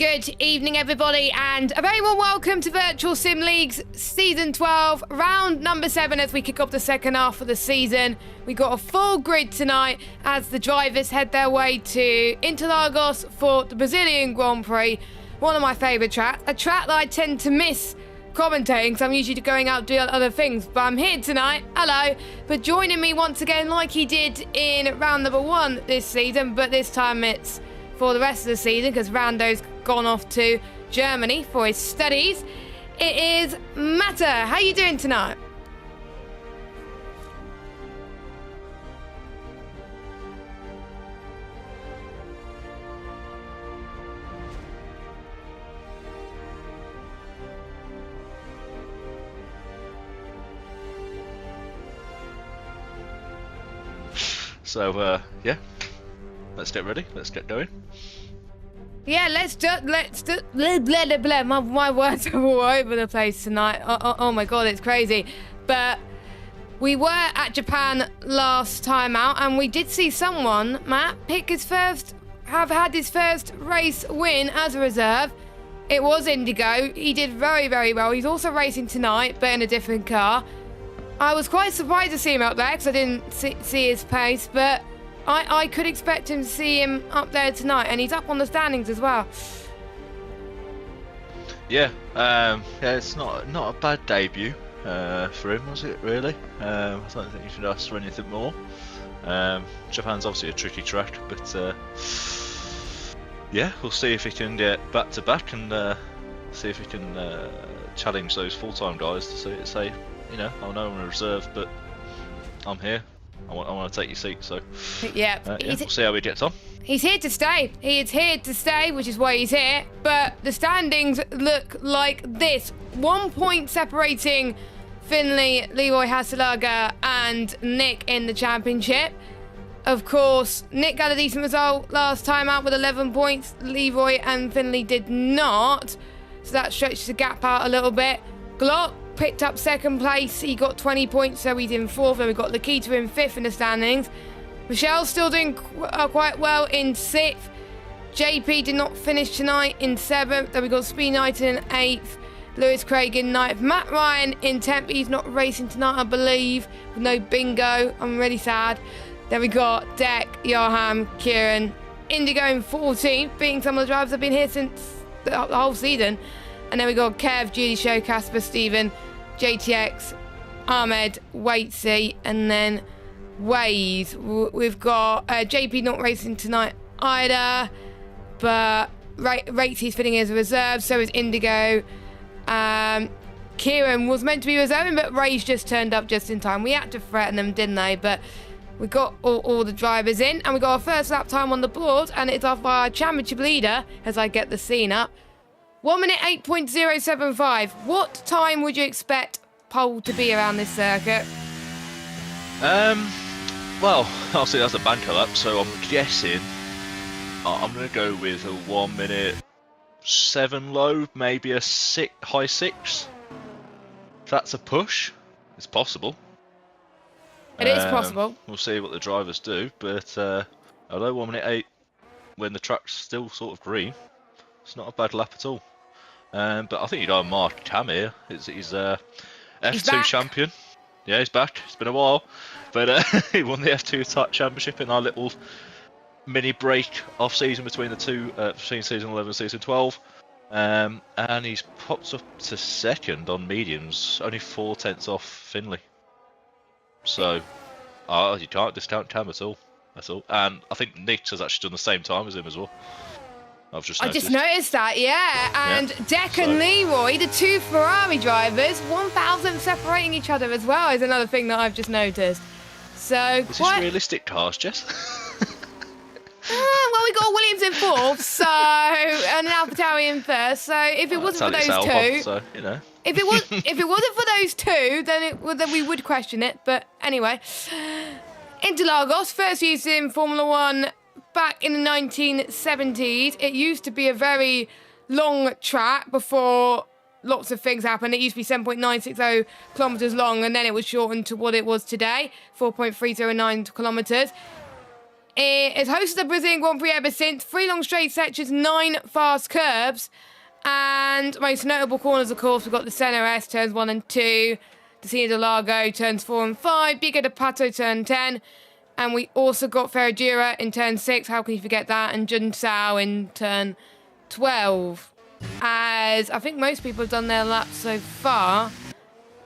Good evening, everybody, and a very warm welcome to Virtual Sim League's Season 12, round number 7 as we kick off the second half of the season. We got a full grid tonight as the drivers head their way to Interlagos for the Brazilian Grand Prix. One of my favourite tracks, a track that I tend to miss commentating because I'm usually going out doing other things, but I'm here tonight, hello, but joining me once again like he did in round number 1 this season, but this time it's for the rest of the season because Rando's gone off to Germany for his studies. It is Matter. How you doing tonight? So, yeah, let's get ready. Let's get going. Yeah, let's do blah, blah, blah. My words are all over the place tonight. Oh my god, it's crazy. But we were at Japan last time out, and we did see someone, Matt, have had his first race win as a reserve. It was Indigo. He did very, very well. He's also racing tonight, but in a different car. I was quite surprised to see him up there because I didn't see his pace, but I could expect him to see him up there tonight, and he's up on the standings as well. Yeah, it's not a bad debut for him, was it? Really? I don't think you should ask for anything more. Japan's obviously a tricky track, but yeah, we'll see if he can get back to back and see if he can challenge those full-time guys to say, you know, I know I'm a reserve, but I'm here. I want to take your seat, so yeah, we'll see how he gets on. He's here to stay. He is here to stay, which is why he's here. But the standings look like this. 1 point separating Finley, Leroy Haselaga and Nick in the championship. Of course, Nick got a decent result last time out with 11 points. Leroy and Finley did not. So that stretches the gap out a little bit. Glock picked up second place. He got 20 points, so he's in fourth. Then we've got Lakita in fifth in the standings. Michelle's still doing quite well in sixth. JP did not finish tonight in seventh. Then we've got Speed Knight in eighth. Lewis Craig in ninth. Matt Ryan in 10th. He's not racing tonight, I believe. With no bingo. I'm really sad. Then we got Deck, Yoham, Kieran, Indigo in 14th, beating some of the drivers that have been here since the whole season. And then we got Kev, Judy Show, Casper, Steven, JTX, Ahmed, Waitsy, and then Waze. We've got JP not racing tonight either, but Waitsy's fitting as a reserve, so is Indigo. Kieran was meant to be reserving, but Ray's just turned up just in time. We had to threaten them, didn't they? But we got all the drivers in, and we got our first lap time on the board, and it's off by our championship leader, as I get the scene up. 1 minute 8.075. What time would you expect pole to be around this circuit? Well, obviously that's a banker lap, so I'm guessing I'm going to go with a 1 minute 7 low, maybe a high 6. If that's a push, it's possible. It is possible. We'll see what the drivers do, but although 1 minute 8 when the track's still sort of green, it's not a bad lap at all. But I think you'd have Mark Cam here. He's F2 champion. Yeah, he's back. It's been a while. But he won the F2 championship in our little mini break off season between the two, between season 11 and season 12. And he's popped up to second on mediums, only 4 tenths off Finley. So you can't discount Cam at all. That's all. And I think Nick has actually done the same time as him as well. I just noticed that, yeah. And Deck and Leroy, the two Ferrari drivers, 1,000 separating each other as well is another thing that I've just noticed. So is this realistic cars, Jess? Well, we got Williams in fourth, so and AlphaTauri in first. So if it wasn't for those two, so, you know. if it wasn't for those two, then we would question it. But anyway, Interlagos, first used in Formula One. Back in the 1970s, it used to be a very long track before lots of things happened. It used to be 7.960 kilometres long, and then it was shortened to what it was today, 4.309 kilometres. It has hosted the Brazilian Grand Prix ever since. 3 long straight sections, 9 fast curbs. And most notable corners, of course, we've got the Senna S, turns 1 and 2. Decina de Largo, turns 4 and 5. Biga de Pato, turn 10. And we also got Ferradura in turn 6. How can you forget that? And Junsao in turn 12. As I think most people have done their laps so far.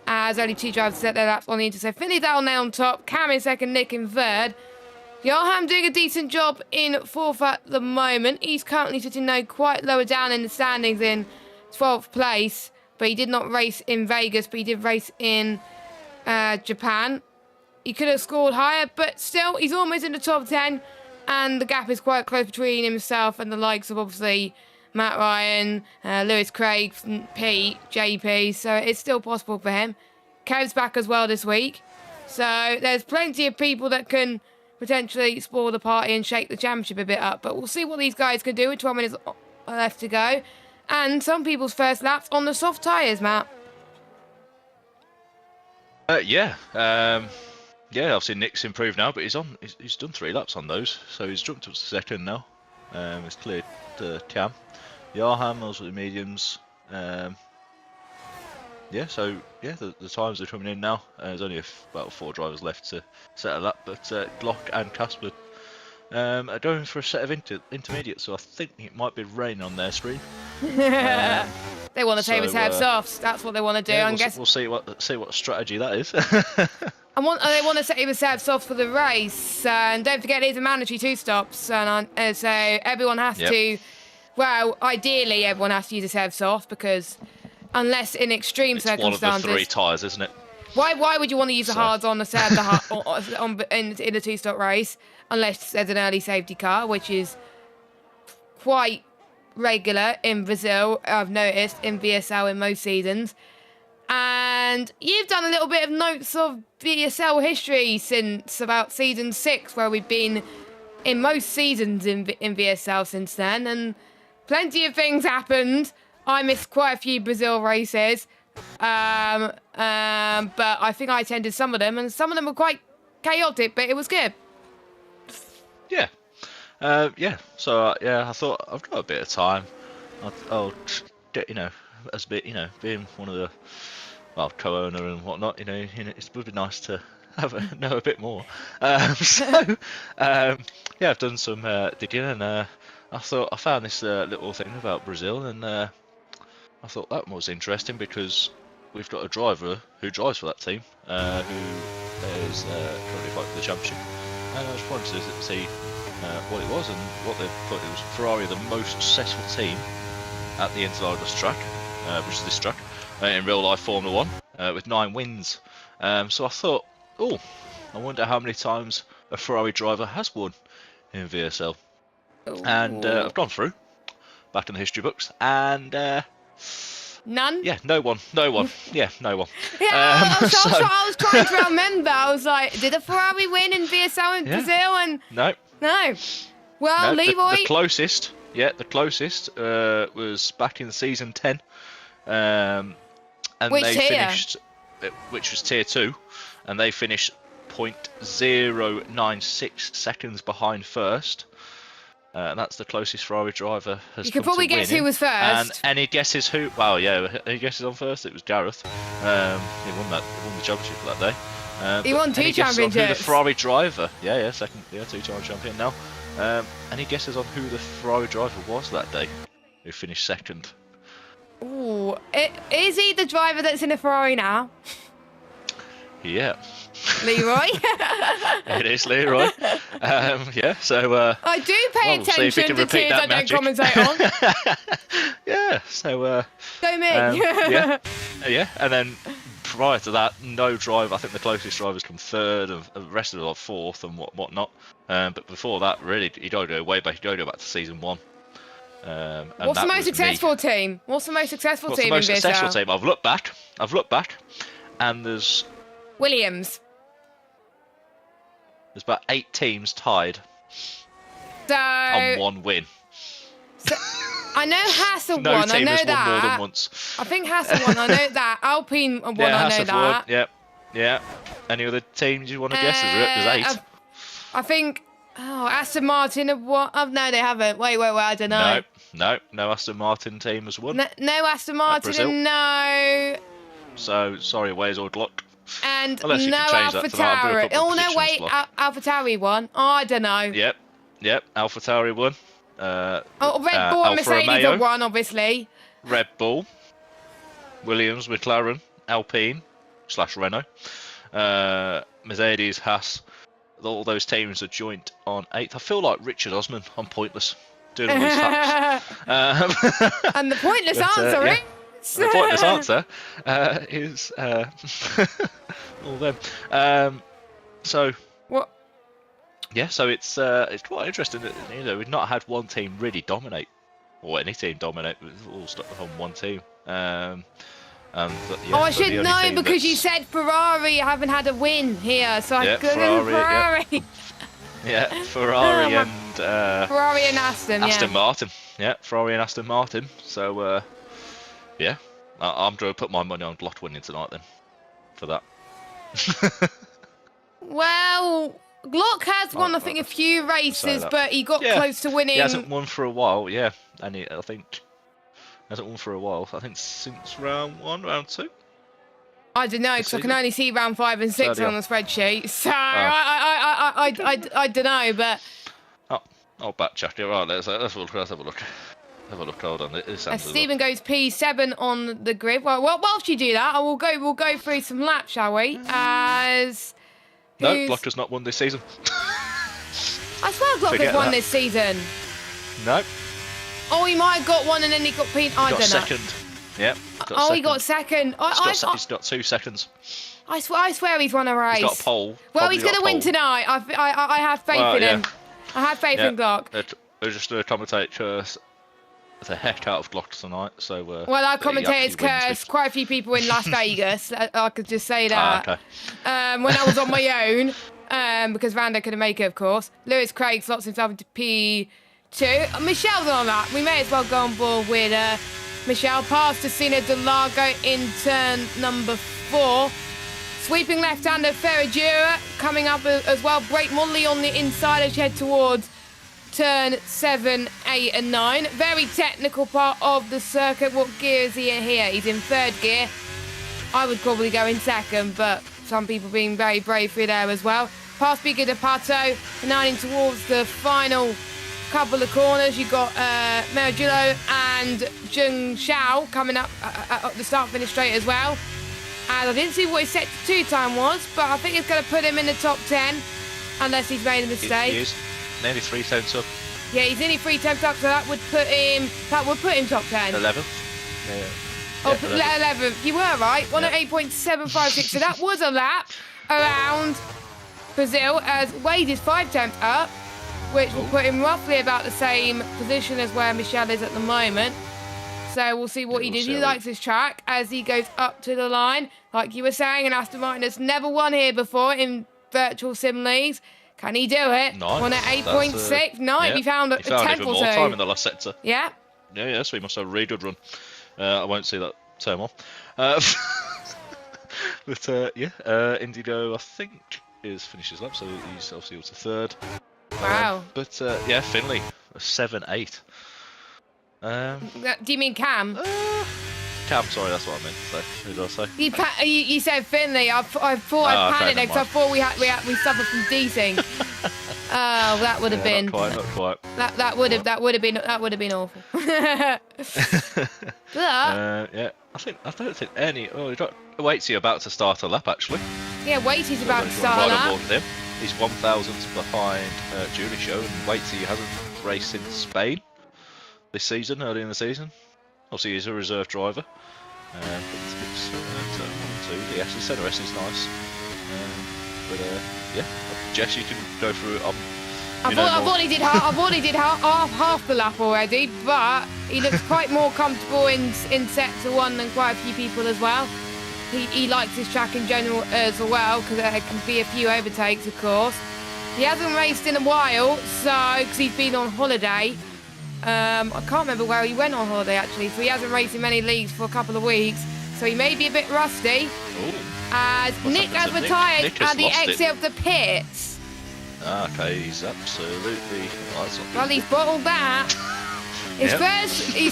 As only 2 drivers set their laps on the Inter. So Finley Dowell now on top. Cam in second, Nick in third. Johan doing a decent job in 4th at the moment. He's currently sitting now quite lower down in the standings in 12th place. But he did not race in Vegas, but he did race in Japan. He could have scored higher, but still, he's almost in the top 10. And the gap is quite close between himself and the likes of, obviously, Matt Ryan, Lewis Craig, Pete, JP. So it's still possible for him. Kev's back as well this week. So there's plenty of people that can potentially spoil the party and shake the championship a bit up. But we'll see what these guys can do with 12 minutes left to go. And some people's first laps on the soft tyres, Matt. Yeah, obviously Nick's improved now, but he's done 3 laps on those, so he's jumped up to second now. He's cleared Cam. Johan, those were the mediums. The times are coming in now. There's only about 4 drivers left to settle that, but Glock and Casper are going for a set of intermediates, so I think it might be rain on their screen. They want to take us have softs. That's what they want to do. Yeah, we'll see what strategy that is. They want to save us have softs for the race, and don't forget these are mandatory 2 stops, and so everyone has to. Well, ideally everyone has to use a serve soft because unless in extreme circumstances. One of the 3 tyres, isn't it? Why would you want to use the hards on the serve in a 2-stop race unless there's an early safety car, which is quite regular in Brazil, I've noticed, in VSL in most seasons. And you've done a little bit of notes of VSL history since about season 6, where we've been in most seasons in VSL since then, and plenty of things happened. I missed quite a few Brazil races, but I think I attended some of them, and some of them were quite chaotic, but it was good. Yeah. So I thought I've got a bit of time. I'll get, as a bit, being one of the co-owner and whatnot, it would be nice to know a bit more. I've done some digging, and I found this little thing about Brazil, and I thought that was interesting because we've got a driver who drives for that team, who is currently fighting for the championship, and I just wanted to see what it was and what they thought. It was Ferrari, the most successful team at the Interlagos track, which is this track, in real life Formula 1, with 9 wins. So I thought, I wonder how many times a Ferrari driver has won in VSL. Ooh. And I've gone through, back in the history books, and none? Yeah, no one. Yeah, no one. Yeah, I was trying to remember. I was like, did a Ferrari win in VSL in Brazil? And No. Well, no, Leroy. The closest was back in season 10. And which they tier? finished, which was tier 2, and they finished 0.096 seconds behind first. And that's the closest Ferrari driver has. You can probably guess who was first. And any guesses who? Well, yeah, any guesses on first? It was Gareth. He won the championship for that day. He won 2 championships. Who the Ferrari driver? Yeah, second, 2-time champion now. Any guesses on who the Ferrari driver was that day? Who finished second? Ooh, is he the driver that's in a Ferrari now? Yeah. Leroy? It is Leroy. So... I do pay attention to teams I don't commentate on. Yeah, so... Go me. Yeah, and then prior to that, no driver. I think the closest drivers come third, and the rest of them are fourth and whatnot. But before that, really, you don't go way back. You don't go back to season 1. What's the most successful team? What's the most successful team in VSL? What's the most successful team? I've looked back, and there's... There's about 8 teams tied on 1 win. So, I know Haas won. No I team know has that. won more than once. I think Haas won. I know that. Alpine won. Yeah, I know that. Won. Yeah. Any other teams you want to guess? There's 8. I think Oh, Aston Martin have won. Oh, no, they haven't. Wait, I don't know. No Aston Martin team has won. No Aston Martin, Brazil. and no. So, sorry, Wales or Glock. And Unless you no can change that to that. I'm gonna AlphaTauri. put my Oh, no, predictions wait. Glock. AlphaTauri won. Oh, I don't know. Yep. AlphaTauri won. Red Bull and Alfa Mercedes Romeo. have won, obviously. Red Bull, Williams, McLaren, Alpine / Renault, Mercedes, Haas. All those teams are joint on 8th. I feel like Richard Osman. I'm pointless doing all these facts. And the pointless answer is. The pointless answer is all them. So what? Yeah, so it's quite interesting that we've not had one team really dominate, or any team dominate. We've all stuck on one team. I should know because you said Ferrari haven't had a win here, so I couldn't. Ferrari. Yeah, Ferrari and Ferrari and Aston Martin. Yeah, Ferrari and Aston Martin. So yeah, I'm going to put my money on Glott winning tonight then, for that. Well, Glock has won, I think, a few races, but he got close to winning. He hasn't won for a while, yeah, and I think hasn't won for a while. I think since round 1, round 2. I don't know because I can only see round 5 and 6 on the spreadsheet, so I don't know, but. I'll backtrack it. Right, let's have a look. Have a look. Hold on. Stephen goes P7 on the grid. Well, whilst you do that, we'll go through some laps, shall we? No, Glock has not won this season. I swear Glock has won this season. No. Oh, he might have got one and then he got P. I don't know. Second. Yep. He got second. He's got 2 seconds. I swear he's won a race. He's got a pole. Well, he's going to win tonight. I have faith in him. I have faith in Glock. They're just going to commentate the heck out of Glock tonight. So. Well, our commentators cursed quite a few people in Las Vegas. I could just say that. Okay. When I was on my own, because Rando couldn't make it, of course. Lewis Craig slots himself into P2. Michelle's on that. We may as well go on board with Michelle. Past Tessina Delago in turn number 4. Sweeping left-hander Ferragura coming up as well. Brake Motley on the inside as you head towards turn 7, 8 and 9. Very technical part of the circuit. What gear is he in here? He's in 3rd gear. I would probably go in 2nd, but some people being very brave through there as well. Past Biga de Pato, and now in towards the final couple of corners. You've got Meragillo and Jung Xiao coming up at the start-finish straight as well. And I didn't see what his set to 2 time was, but I think it's going to put him in the top 10, unless he's made a mistake. He is nearly 3 tenths up. Yeah, he's nearly 3 tenths up, so that would put him top 10. 11th. Yeah. 11th. You were right. 108.756. So that was a lap around Brazil, as Wade is 5 tenths up, which will put him roughly about the same position as where Michelle is at the moment. So we'll see what he did. He likes his track as he goes up to the line. Like you were saying, and Aston Martin has never won here before in virtual sim leagues. Can he do it? Nice. 108.6. Nice. He found a 10th or so. Time in the last sector. Yeah. Yeah, so he must have a really good run. I won't see that term off. But Indigo, I think, finishes lap, so he's obviously up to 3rd. Wow. But Finley, a 7-8. Do you mean Cam? Cam, sorry, that's what I meant to say. Who did I say? You said Finley. I thought I panicked because I thought we suffered from desync. Oh, that would have been. Not quite. That would have been awful. Yeah, I don't think any. Oh, Waitsy's about to start a lap actually. Yeah, Waitsy's about to start a lap. He's 1,000th behind Julie Show, and Waitsy hasn't raced in Spain this season, early in the season. Obviously, he's a reserve driver. But it's turn 1, 2. The center S is nice. Yeah, Jess, you can go through it. I've already did half the lap already, but he looks quite more comfortable in sector 1 than quite a few people as well. He likes his track in general as well, because there can be a few overtakes, of course. He hasn't raced in a while, because he's been on holiday. I can't remember where he went on holiday actually, so he hasn't raced in many leagues for a couple of weeks, so he may be a bit rusty. As Nick has retired at the exit of the pits. Ah, okay, he's absolutely. Oh, that's not Well, good. he's bottled that. His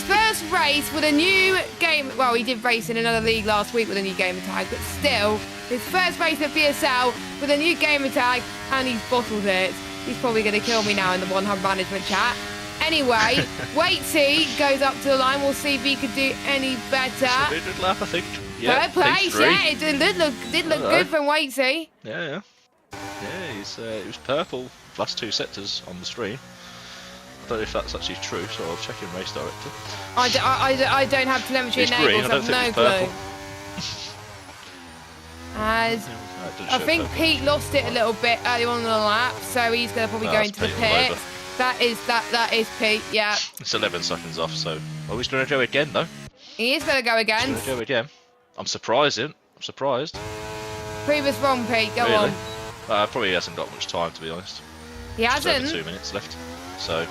first race with a new game. Well, he did race in another league last week with a new gamer tag, but still, his first race at VSL with a new gamer tag, and he's bottled it. He's probably going to kill me now in the one hub management chat. Anyway, Waitsy goes up to the line. We'll see if he could do any better. Good lap, I think. Yeah, Third place, yeah, it did look good from Waitsy. Yeah. Yeah, it was purple last 2 sectors on the stream. I don't know if that's actually true, so I'll check in race director. I don't have telemetry enabled, so I have no clue. As I think Pete lost it a little bit earlier on in the lap, so he's going to probably go into the pit. That is Pete, yeah. It's 11 seconds off, so he's going to go again though. He is going to go again. He's going to go again. I'm surprised. Prove us wrong, Pete. Go on. Probably hasn't got much time, to be honest. He hasn't. Just over 2 minutes left. So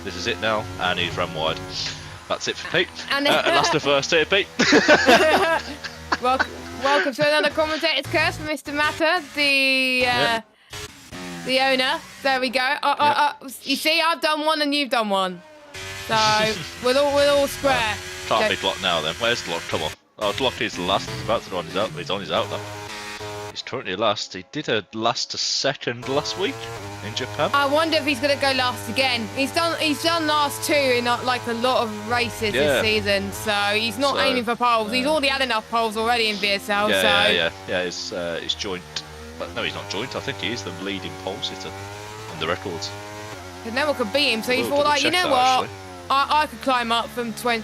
this is it now, and he's run wide. That's it for Pete. And that's the first here, Pete. Welcome to another commentator's curse for Mr. Matter, the owner. There we go. You see, I've done one and you've done one. So we're all square. Can't be blocked now then. Where's Glock? Come on. Oh, Glock is the last. He's about to run his out. He's on his out now. He's currently last. He did a last to second last week in Japan. I wonder if he's going to go last again. He's done last 2 in like a lot of races this season, so he's not aiming for poles. He's already had enough poles already in VSL. Yeah. He's joint. But no, he's not joint. I think he is the leading pole sitter in the records. But no one could beat him, so he thought, like, you know what? I could climb up from 20.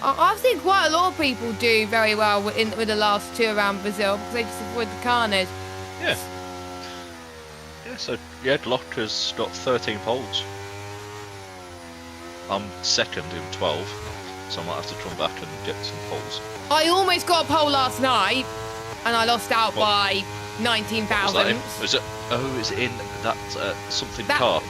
I've seen quite a lot of people do very well with the last 2 around Brazil because they just avoid the carnage. Yeah. Yeah, so Glock has got 13 poles. I'm second in 12, so I might have to come back and get some poles. I almost got a pole last night, and I lost out by 19,000. Is it in that something car?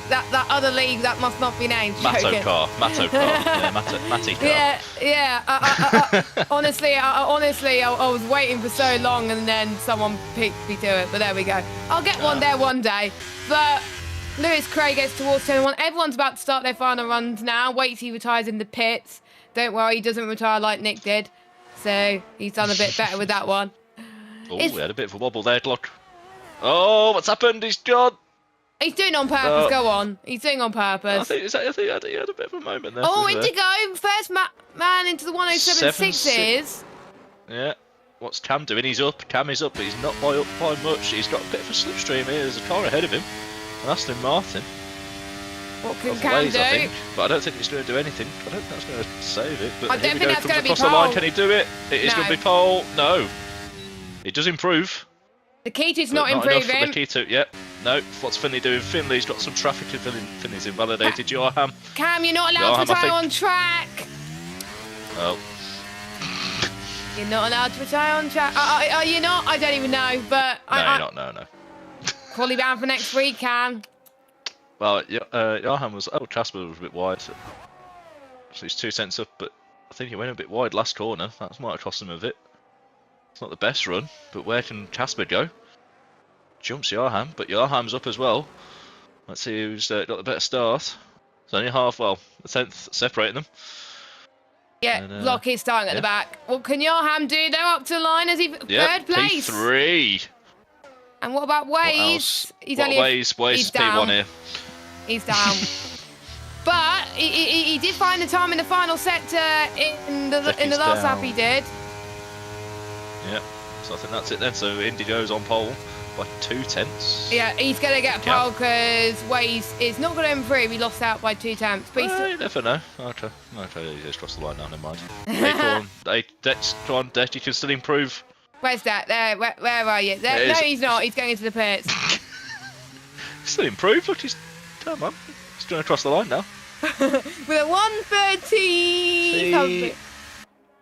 That other league that must not be named. Matto car. Yeah, Matty car. Yeah. Honestly, I was waiting for so long, and then someone picked me to it. But there we go. I'll get one there one day. But Lewis Craig gets towards 21. Everyone's about to start their final runs now. Waits he retires in the pits. Don't worry, he doesn't retire like Nick did. So he's done a bit better with that one. Oh, we had a bit of a wobble there, Glock. Oh, what's happened? He's gone. He's doing it on purpose. Go on. He's doing it on purpose. I think he had a bit of a moment there. Oh, Indigo, first man into the 107.6s. Yeah. What's Cam doing? He's up. Cam is up, but he's not by much. He's got a bit of a slipstream here. There's a car ahead of him. And Aston Martin. What can Cam do? I think. But I don't think it's going to do anything. I don't think that's going to save it. But I don't think that's going to be pole. Across the line, can he do it? It is going to be pole. No. It does improve. The Keitu's not improving. Enough for the Keitu, yeah. No, what's Finley doing? Finley's got some traffic and Finley's invalidated. Johan. Cam, you're not allowed to retire on track. Oh. You're not allowed to retire on track. Are you not? I don't even know, but... No, you're not, no. Quali bound for next week, Cam. Well, Johan was... Oh, Casper was a bit wide. So he's 2 cents up, but I think he went a bit wide last corner. That might have cost him a bit. It's not the best run, but where can Casper go? Jumps Johan, but Johan's up as well. Let's see who's got the better start. It's only half, well, a 10th separating them. Yeah, Lockheed's starting at the back. What can Johan do? They're up to the line as he third place. P3. And what about Waze? He's Waze down. P1 here. He's down. But he did find the time in the final sector in the last lap he did. Yeah, so I think that's it then. So Indigo's on pole by 2 tenths. Yeah, he's going to get a pole because Waze is not going to improve. He lost out by 2 tenths. But you never know. Okay, he just crossed the line now, never mind. Come on, Dex, you can still improve. Where's that? There, where are you? There, no, he's not. He's going into the pits. Still improve. Look, come on. He's going to cross the line now. With a 130.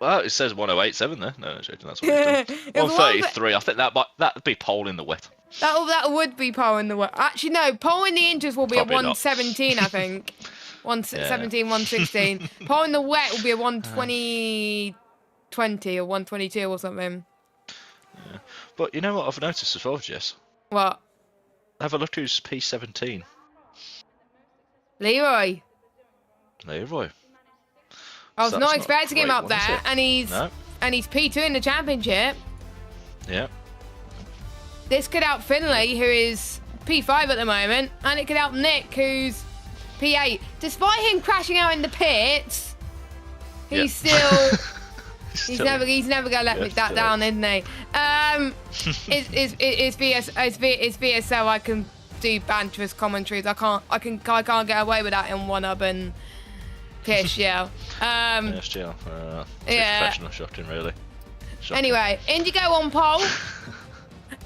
Well, it says 108.7 there. No, joking, that's what it's done. 133. I think that'd be pole in the wet. That would be pole in the wet. Actually, no. Pole in the inches will be Probably a 117, I think. 117, 116. Pole in the wet will be a 120, 20 or 122 or something. Yeah. But you know what I've noticed as well, Jess? What? have a look who's P17. Leroy. Leroy. I was So not that's expecting a him great up one, is there, it? and he's P2 in the championship. Yeah. This could help Finley, who is P5 at the moment, and it could help Nick, who's P8. Despite him crashing out in the pits, he's still. He's never gonna let me that down, isn't he? It's VSL. I can do banterous commentaries. I can't get away with that in one up and PSGL. PSGL. Yeah. Professional shocking, really. Shocking. Anyway, Indigo on pole.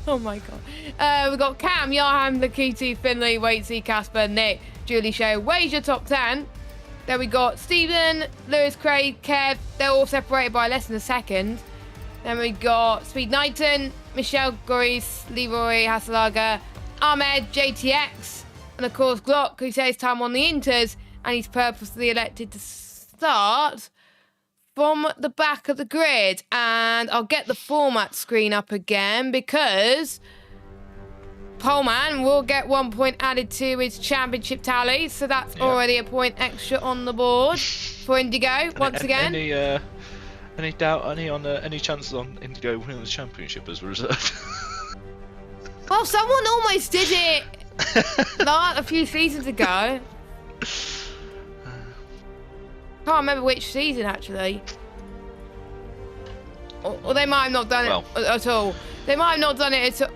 Oh my god. We've got Cam, Yarham, Lakiti, Finley, Waitsy, Casper, Nick, Julie Show. Where's your top 10? Then we got Stephen, Lewis, Craig, Kev. They're all separated by less than a second. Then we got Speed Knighton, Michelle Goris, Leroy Hasselager, Ahmed, JTX, and of course Glock, who says time on the Inters, and he's purposely elected to start from the back of the grid. And I'll get the format screen up again because Poleman will get 1 point added to his championship tally, so that's already a point extra on the board for Indigo once again. Any doubt? Any chances on Indigo winning the championship as a reserve? Well, someone almost did it a few seasons ago. Can't remember which season actually. Or they might have not done it at all. They might have not done it at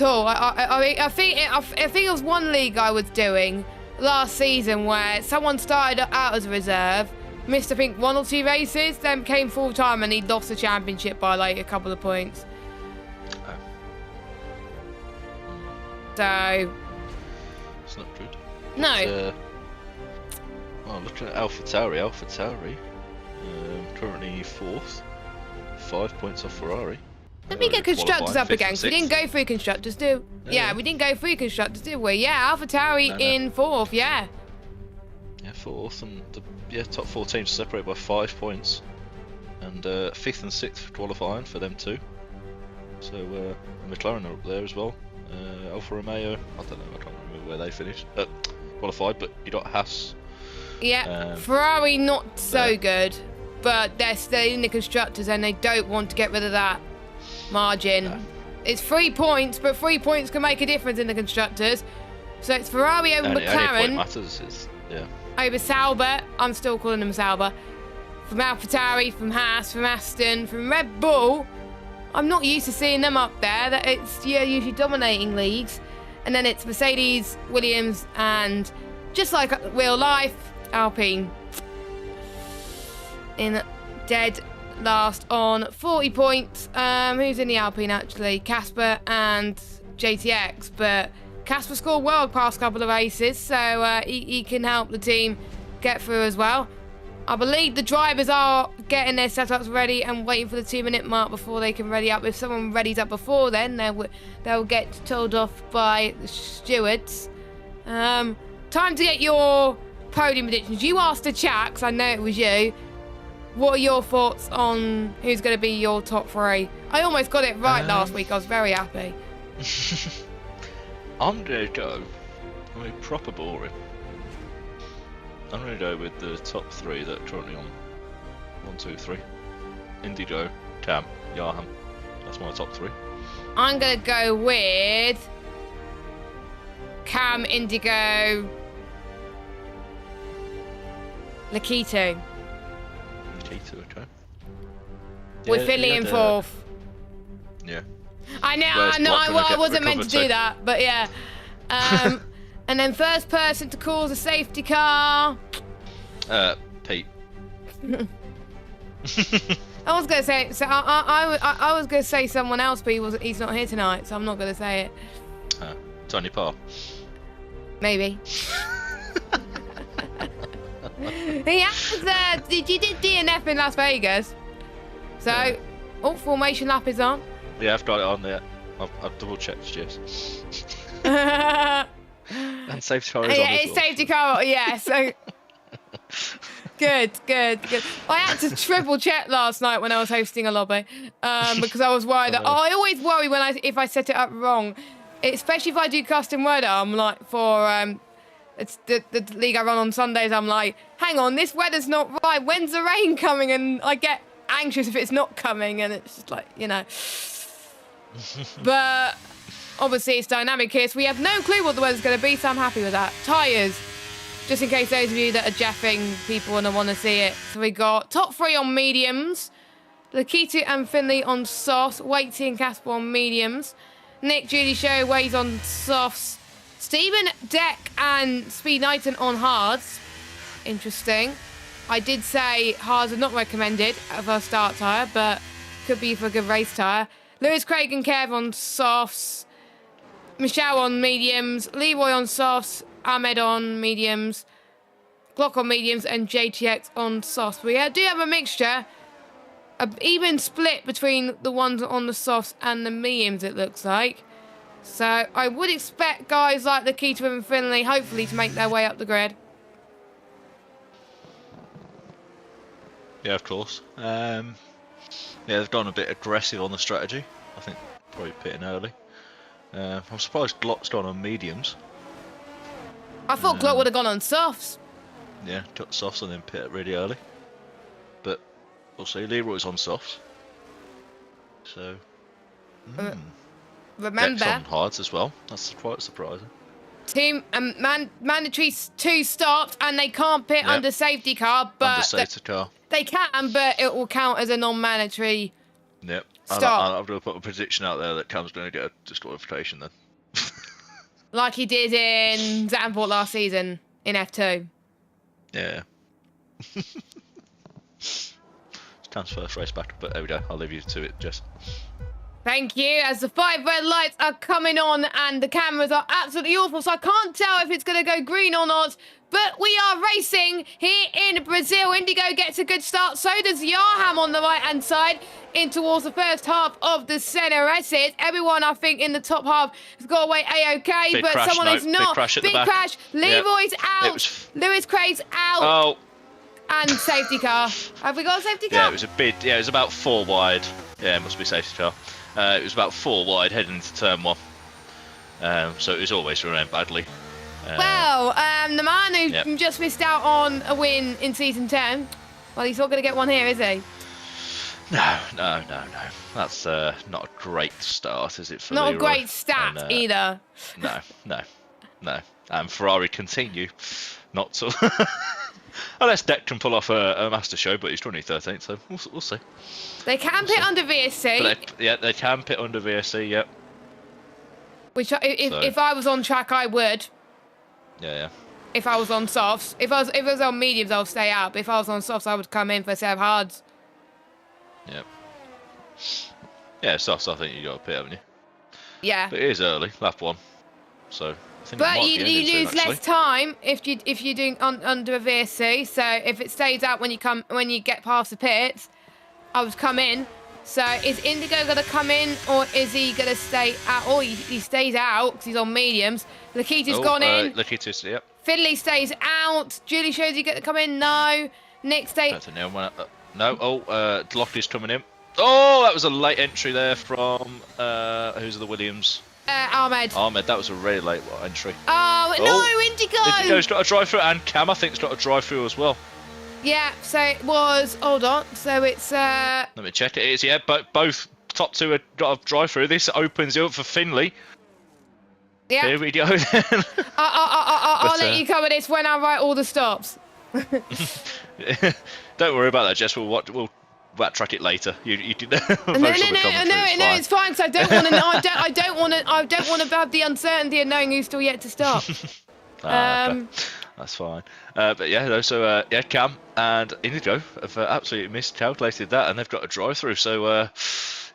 all. I think it was one league I was doing last season where someone started out as a reserve, missed I think 1 or 2 races, then came full time and he lost the championship by like a couple of points. So It's not good. No. Looking at AlphaTauri, currently 4th, 5 points off Ferrari. Let me get constructors up again, because we didn't go through constructors, do we? Yeah, we didn't go through constructors, did we? Yeah, AlphaTauri in 4th, yeah. Yeah, 4th, and the top 4 teams separated by 5 points. And 5th and 6th qualifying for them too. So McLaren are up there as well. Alfa Romeo, I don't know, I can't remember where they finished. Qualified, but you got Haas. Yeah, Ferrari not so good, but they're still in the constructors and they don't want to get rid of that margin. No. It's 3 points, but 3 points can make a difference in the constructors. So it's Ferrari over Only McLaren. point matters is, over Sauber. I'm still calling them Sauber. From AlphaTauri, from Haas, from Aston, from Red Bull. I'm not used to seeing them up there. That it's usually dominating leagues. And then it's Mercedes, Williams, and just like real life, Alpine. In dead last on 40 points. Who's in the Alpine actually? Casper and JTX. But Casper scored well past couple of races, so he can help the team get through as well. I believe the drivers are getting their setups ready and waiting for the 2-minute mark before they can ready up. If someone readies up before then, they'll get told off by the stewards. Time to get your podium predictions. You asked the chat, because I know it was you. What are your thoughts on who's going to be your top 3? I almost got it right last week. I was very happy. I'm going to go, proper boring. I'm going to go with the top 3 that are currently on 1, 2, 3. Indigo, Cam, Yarham. That's my top 3. I'm going to go with Cam, Indigo, Lakito. Lakito, okay. With Finley in 4th. Yeah. I know, I wasn't meant to do that, but yeah. And then first person to cause a safety car. Pete. I was gonna say, so I was gonna say someone else, but he's not here tonight, so I'm not gonna say it. Tony Parr. Maybe. You did DNF in Las Vegas, so formation lap is on. Yeah, I've got it on there. I've double checked, yes. And safety car is on. Yeah, as it's well. safety car. Yeah, so good. I had to triple check last night when I was hosting a lobby because I was worried that I always worry if I set it up wrong. especially if I do custom weather, I'm like, for it's the league I run on Sundays, I'm like, hang on, this weather's not right. When's the rain coming? And I get anxious if it's not coming, and it's just like, you know. But obviously it's dynamic here, so we have no clue what the weather's going to be, so I'm happy with that. Tyres, just in case those of you that are jeffing people and want to see it. So we got top 3 on mediums, Lakitu and Finley on softs, Waitsy and Casper on mediums, Nick, Julie Show, Waze on softs, Stephen, Deck and Speed Knighton on hards. Interesting. I did say hards are not recommended for a start tyre, but could be for a good race tyre. Lewis, Craig and Kev on softs, Michelle on mediums, Leroy on softs, Ahmed on mediums, Glock on mediums, and JTX on softs. We do have a mixture, an even split between the ones on the softs and the mediums, it looks like. So I would expect guys like Lakitu and Finley, hopefully, to make their way up the grid. Yeah, of course. Yeah, they've gone a bit aggressive on the strategy. I think probably pitting early. I'm surprised Glock's gone on mediums. I thought Glock would have gone on softs. Yeah, got softs and then pit really early. But we'll see. Leroy's on softs. So. Remember, Deck's on hards as well. That's quite surprising. Mandatory 2 stopped, and they can't pit under safety car, but under safety car. They can, but it will count as a non-mandatory. Yep. Stop. I'm going to put a prediction out there that Cam's going to get a disqualification then. Like he did in Zandvoort last season in F2. Yeah. It's Cam's first race back, but there we go. I'll leave you to it, Jess. Thank you. As the 5 red lights are coming on and the cameras are absolutely awful, so I can't tell if it's going to go green or not. But we are racing here in Brazil. Indigo gets a good start. So does Yarham on the right-hand side in towards the first half of the centre exit. Everyone, I think, in the top half has got away A-OK, big but crash, someone is not. Big crash at the back. Crash. Leroy's out. Lewis Craig's out. Oh. And safety car. Have we got a safety car? Yeah, it was a bit. Yeah, it was about 4 wide. Yeah, it must be safety car. It was about 4 wide heading into turn 1. So it was always run badly. Well, the man who just missed out on a win in season 10, well, he's not going to get one here, is he? No. That's not a great start, is it, for Not Leroy? a great stat either. No. And Ferrari continue not to. Unless Deck can pull off a master show, but he's only 13th, so we'll see. They can pit under VSC. They can pit under VSC, yep. Which, if I was on track, I would. Yeah. If I was on softs. If I was on mediums, I'll stay out. But if I was on softs, I would come in for a set of hards. Yep. Yeah, softs, I think you got to pit, haven't you? Yeah. But it is early, lap 1. So I think but you lose less time if you're doing under a VSC. So if it stays out when you get past the pits, I would come in. So is Indigo going to come in, or is he going to stay out? Or he stays out because he's on mediums. Lakita's gone in. Lakita's, yep. Finley stays out. Julie shows he going to come in. No. Nick stays. No. Lockley's coming in. Oh, that was a late entry there from who's the Williams? Ahmed, that was a really late entry. Oh no, Indigo! Indigo's got a drive-through, and Cam, I think, has got a drive-through as well. Yeah, so it was. Hold on. So it's. Let me check. It is. Yeah, both top 2 have got a drive-through. This opens it up for Finley. Yeah. Here we go. Then. I'll let you cover this when I write all the stops. Don't worry about that, Jess. We'll backtrack it later. You can. No, it's fine because I don't want to. I don't want to have the uncertainty of knowing who's still yet to stop. Okay. That's fine. But yeah, so Cam and Indigo have absolutely miscalculated that, and they've got a drive-through. So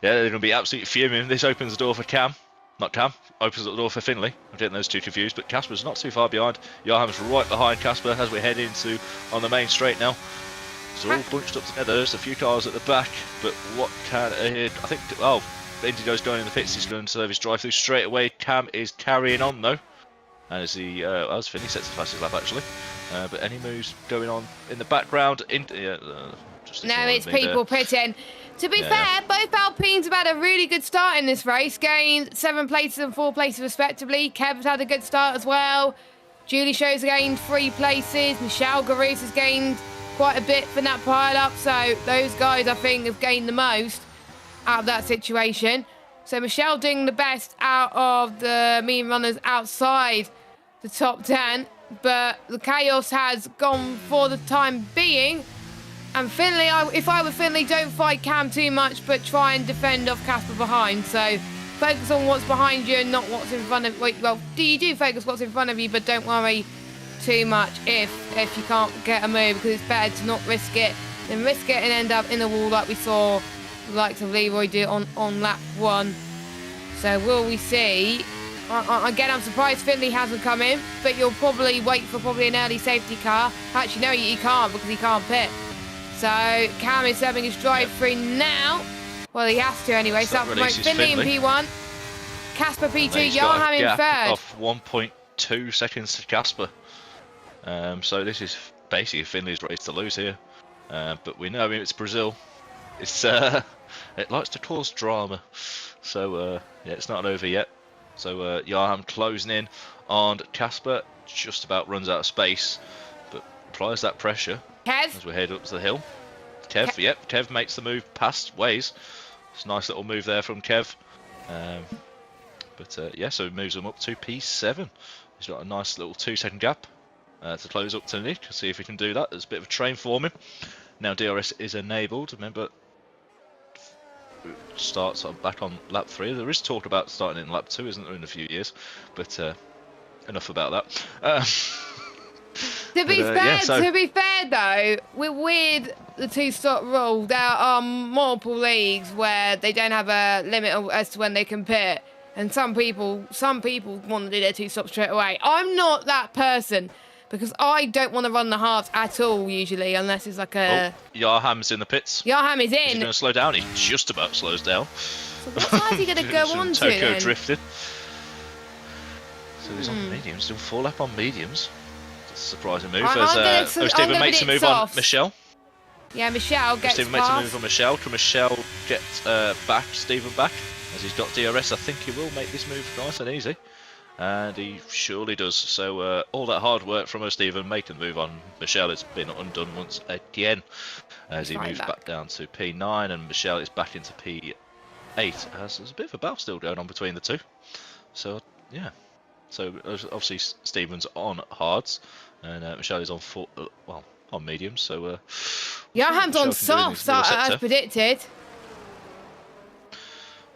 they're going to be absolutely fuming. This opens the door for Cam. Not Cam. Opens the door for Finley. I'm getting those two confused, but Casper's not too far behind. Yarham's right behind Casper as we head into on the main straight now. It's all bunched up together. There's a few cars at the back, but what can I think? Oh, Indigo's going in the pits. He's going to serve his drive-through straight away. Cam is carrying on though, and as Finley sets the fastest lap actually. But any moves going on in the background? Just No, ignoring it's me people pitting. To be fair, both Alpines have had a really good start in this race, gained 7 places and 4 places respectively. Kev's had a good start as well. Julie Show's gained 3 places. Michelle Garouz has gained quite a bit from that pile-up. So those guys, I think, have gained the most out of that situation. So Michelle doing the best out of the medium runners outside the top 10. But the chaos has gone for the time being. And Finley, if I were Finley, don't fight Cam too much, but try and defend off Casper behind. So focus on what's behind you and not what's in front of you. Well, you do focus what's in front of you, but don't worry too much if you can't get a move, because it's better to not risk it than risk it and end up in the wall like we saw the likes of Leroy do on lap 1. So will we see? Again, I'm surprised Finley hasn't come in, but you'll probably wait for an early safety car. Actually, no, he can't because he can't pit. So Cam is having his drive through now. Well, he has to anyway. So that Finley in P1, Casper P2, Johan in third. Of 1.2 seconds to Casper. So this is basically Finley's race to lose here. But we know it's Brazil. It's it likes to cause drama. So yeah, it's not over yet. So Johan closing in on Casper, just about runs out of space, but applies that pressure. Kev. As we head up to the hill. Kev makes the move past Waze. It's a nice little move there from Kev. Yeah, so he moves them up to P7. He's got a nice little 2-second gap to close up to Nick. See if he can do that. There's a bit of a train for him. Now DRS is enabled. Remember, starts back on lap 3. There is talk about starting in lap 2, isn't there, in a few years? But enough about that. To be fair though, with the 2-stop rule, there are multiple leagues where they don't have a limit as to when they can pit, and some people want to do their 2-stop straight away. I'm not that person because I don't want to run the halves at all usually, unless it's like a. Oh, Yarham's in the pits. Yarham is in. He's going to slow down. He just about slows down. So what side is he going to go on to Tokyo then? drifted. So he's on mediums. Doing 4 lap on mediums. Surprising move as Stephen makes a move on Michelle. Yeah, Michelle gets Stephen makes a move on Michelle. Can Michelle get back Stephen back as he's got DRS? I think he will make this move nice and easy, and he surely does. So all that hard work from Stephen making the move on Michelle has been undone once again as he moves back down to P9 and Michelle is back into P8. There's a bit of a battle still going on between the two. So yeah. So obviously Stephen's on hards, and Michelle is on on mediums. So Johan's on softs as predicted.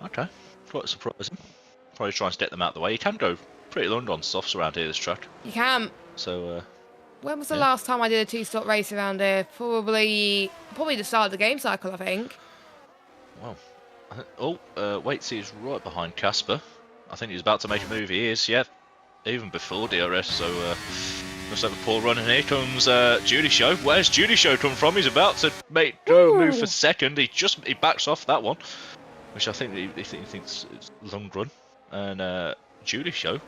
Okay, quite surprising. Probably trying to get them out of the way. You can go pretty long on softs around here this track. You can. So when was the last time I did a 2-stop race around here? Probably the start of the game cycle, I think. Well, Waitsy is right behind Casper. I think he's about to make a move. He is, yeah. Even before DRS, so must have a poor run. And here comes Judy Show. Where's Judy Show come from? He's about to move for second. He backs off that one, which I think he thinks it's long run. And Judy Show,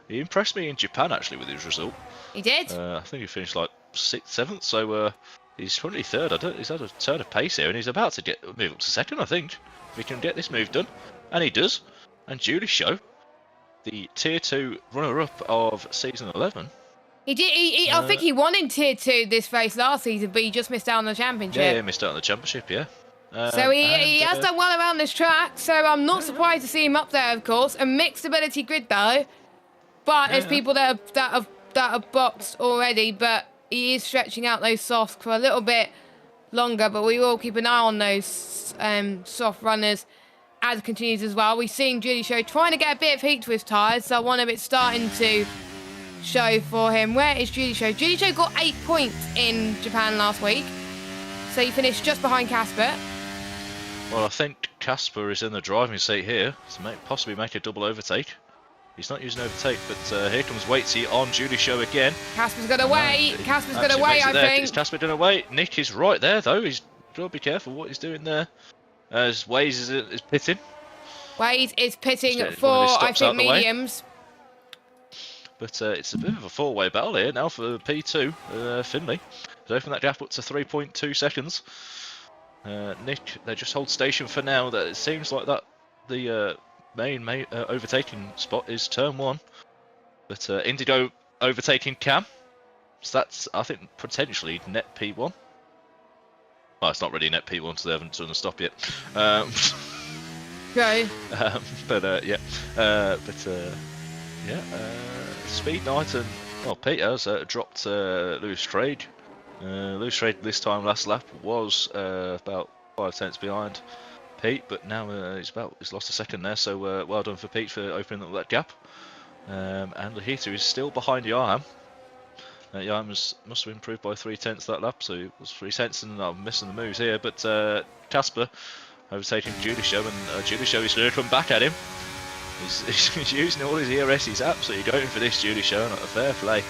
he impressed me in Japan actually with his result. He did. I think he finished like 6th, 7th. So he's currently 3rd. He's had a turn of pace here, and he's about to move up to 2nd. I think if he can get this move done, and he does. And Judy Show, the Tier 2 runner-up of Season 11. He did. I think he won in Tier 2 this race last season, but he just missed out on the championship. Yeah, he missed out on the championship, yeah. So he has done well around this track, so I'm not surprised to see him up there, of course. A mixed ability grid, though. But there's people that have boxed already, but he is stretching out those softs for a little bit longer, but we will keep an eye on those soft runners as it continues as well. We've seen Judy Show trying to get a bit of heat to his tyres, so one of it's starting to show for him. Where is Judy Show? Judy Show got 8 points in Japan last week, so he finished just behind Casper. Well, I think Casper is in the driving seat here to possibly make a double overtake. He's not using overtake, but here comes Waitsy on Judy Show again. Casper's got away. Casper's got away, I think. Is Casper done away? Nick is right there, though. He's got to be careful what he's doing there. As Waze is pitting. Waze is pitting for, I think, mediums. But it's a bit of a four-way battle here now for P2. Finley has opened that gap up to 3.2 seconds. Nick, they just hold station for now. That it seems like that the main overtaking spot is turn 1. But Indigo overtaking Cam. So that's, I think, potentially net P1. Well, it's not really net P1, so they haven't done a stop yet. Go. Speed Knight and Peter's dropped Lewis Strade. Lewis Strade this time last lap was about 5 tenths behind Pete, but now he's lost a second there. So well done for Pete for opening up that gap. And Lahita is still behind Yarham. Yarham must have improved by 3 tenths that lap, so it was 3 tenths, and I'm missing the moves here. But Casper overtaking Judy Show, and Judy Show is going to come back at him. He's using all his ERS. He's absolutely going for this Judy Show, not a fair play.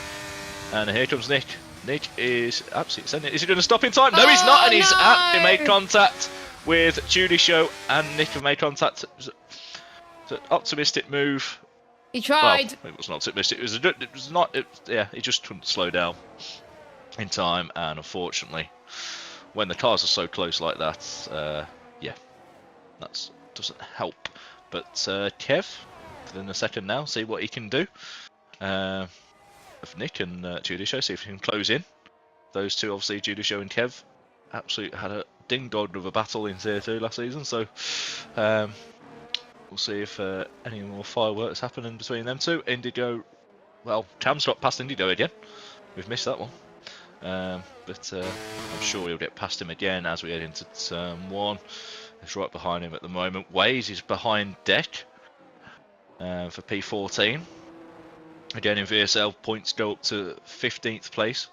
And here comes Nick. Nick is absolutely sending it. Is he going to stop in time? No, he's not, and he's actually made contact with Judy Show, and Nick have made contact. It's an optimistic move. He tried. Well, it wasn't optimistic. It was not. He just couldn't slow down in time, and unfortunately, when the cars are so close like that, that doesn't help. But Kev, in a second now, see what he can do. Of Nick and Judy Show, see if he can close in. Those two, obviously, Judy Show and Kev, absolutely had a ding-dong of a battle in Tier 2 last season. So we'll see if any more fireworks happen in between them two. Indigo, well, Cam's got past Indigo again. We've missed that one. But I'm sure he'll get past him again as we head into turn 1. It's right behind him at the moment. Waze is behind Deck for P14. Again in VSL, points go up to 15th place.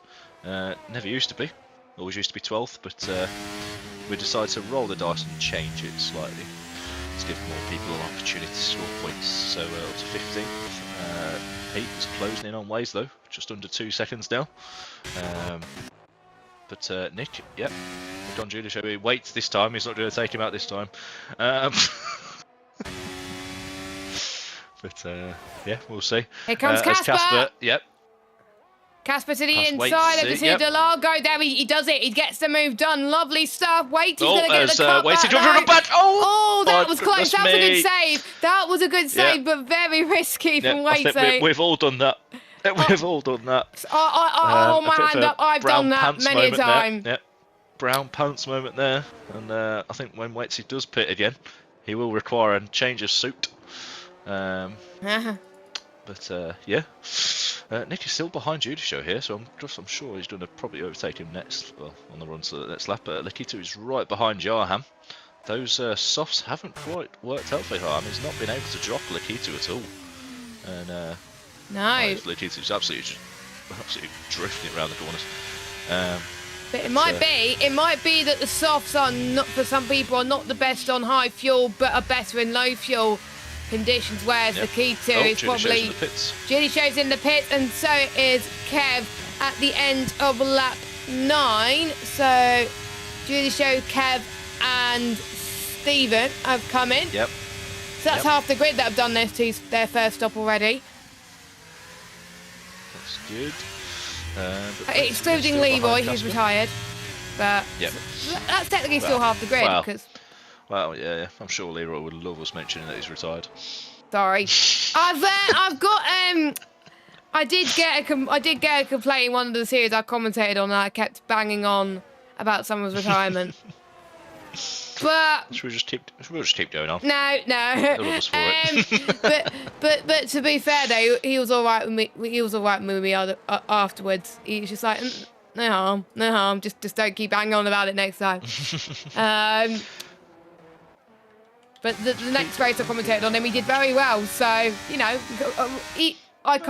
Never used to be. Always used to be 12th, but we decided to roll the dice and change it slightly. Let's give more people an opportunity to score points. So up to 15th. Pete is closing in on Waze though, just under 2 seconds now. But Nick, yep, Don Judy Show, he waits this time, he's not going to take him out this time. But yeah, we'll see. Here comes Casper. Yep. Casper to the inside. I can see Delago there. He does it. He gets the move done. Lovely stuff. Wait, he's going to get the cut back. From the back. Oh, that was close. That was a good save. That was a good save, but very risky from Waitsy. We've all done that. We've all done that. I hold my hand up. I've done that many a time. Yep. Brown pants moment there. And I think when Waitsy does pit again, he will require a change of suit. But yeah. Nick is still behind Judy Show here, so I'm sure he's going to probably overtake him next, on the run to the next lap. Lakito is right behind Yarham. Those softs haven't quite worked out for Yarham. He's not been able to drop Lakito at all. And no, Lakito's absolutely drifting around the corners. But it might be that the softs are not, for some people, are not the best on high fuel, but are better in low fuel conditions, whereas the key to is probably Judy Show's in the pits, and so is Kev at the end of lap 9. So Judy Show, Kev and Stephen have come in. Yep. So that's half the grid that have done their first stop already. That's good. Excluding Leroy, who's retired. But that's technically still half the grid. Well, yeah, I'm sure Leroy would love us mentioning that he's retired. Sorry, I've got I did get a complaint in one of the series I commentated on. I kept banging on about someone's retirement. But we'll just keep going on. No. They'll love us for it. but to be fair though, he was all right with me. He was all right with me afterwards. He was just like, no harm. Just don't keep banging on about it next time. But the next race I commentated on him, he did very well. So, you know, he had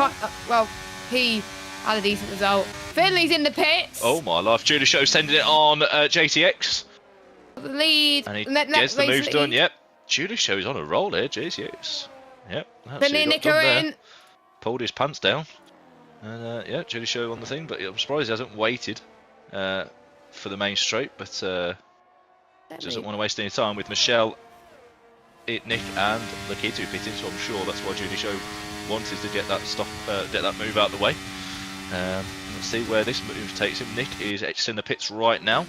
a decent result. Finley's in the pits. Oh my life, Judy Show sending it on JTX. The lead. And he gets the move done, yep. Judy Show's on a roll here, JTX. Yep. Finley and Nick are in. Pulled his pants down. And yeah, Judy Show on the thing, but I'm surprised he hasn't waited for the main straight, but doesn't want to waste any time with Michelle, Nick and Lakito pitting, so I'm sure that's why Judy Show wanted to get that get that move out of the way. Let's see where this move takes him. Nick is actually in the pits right now.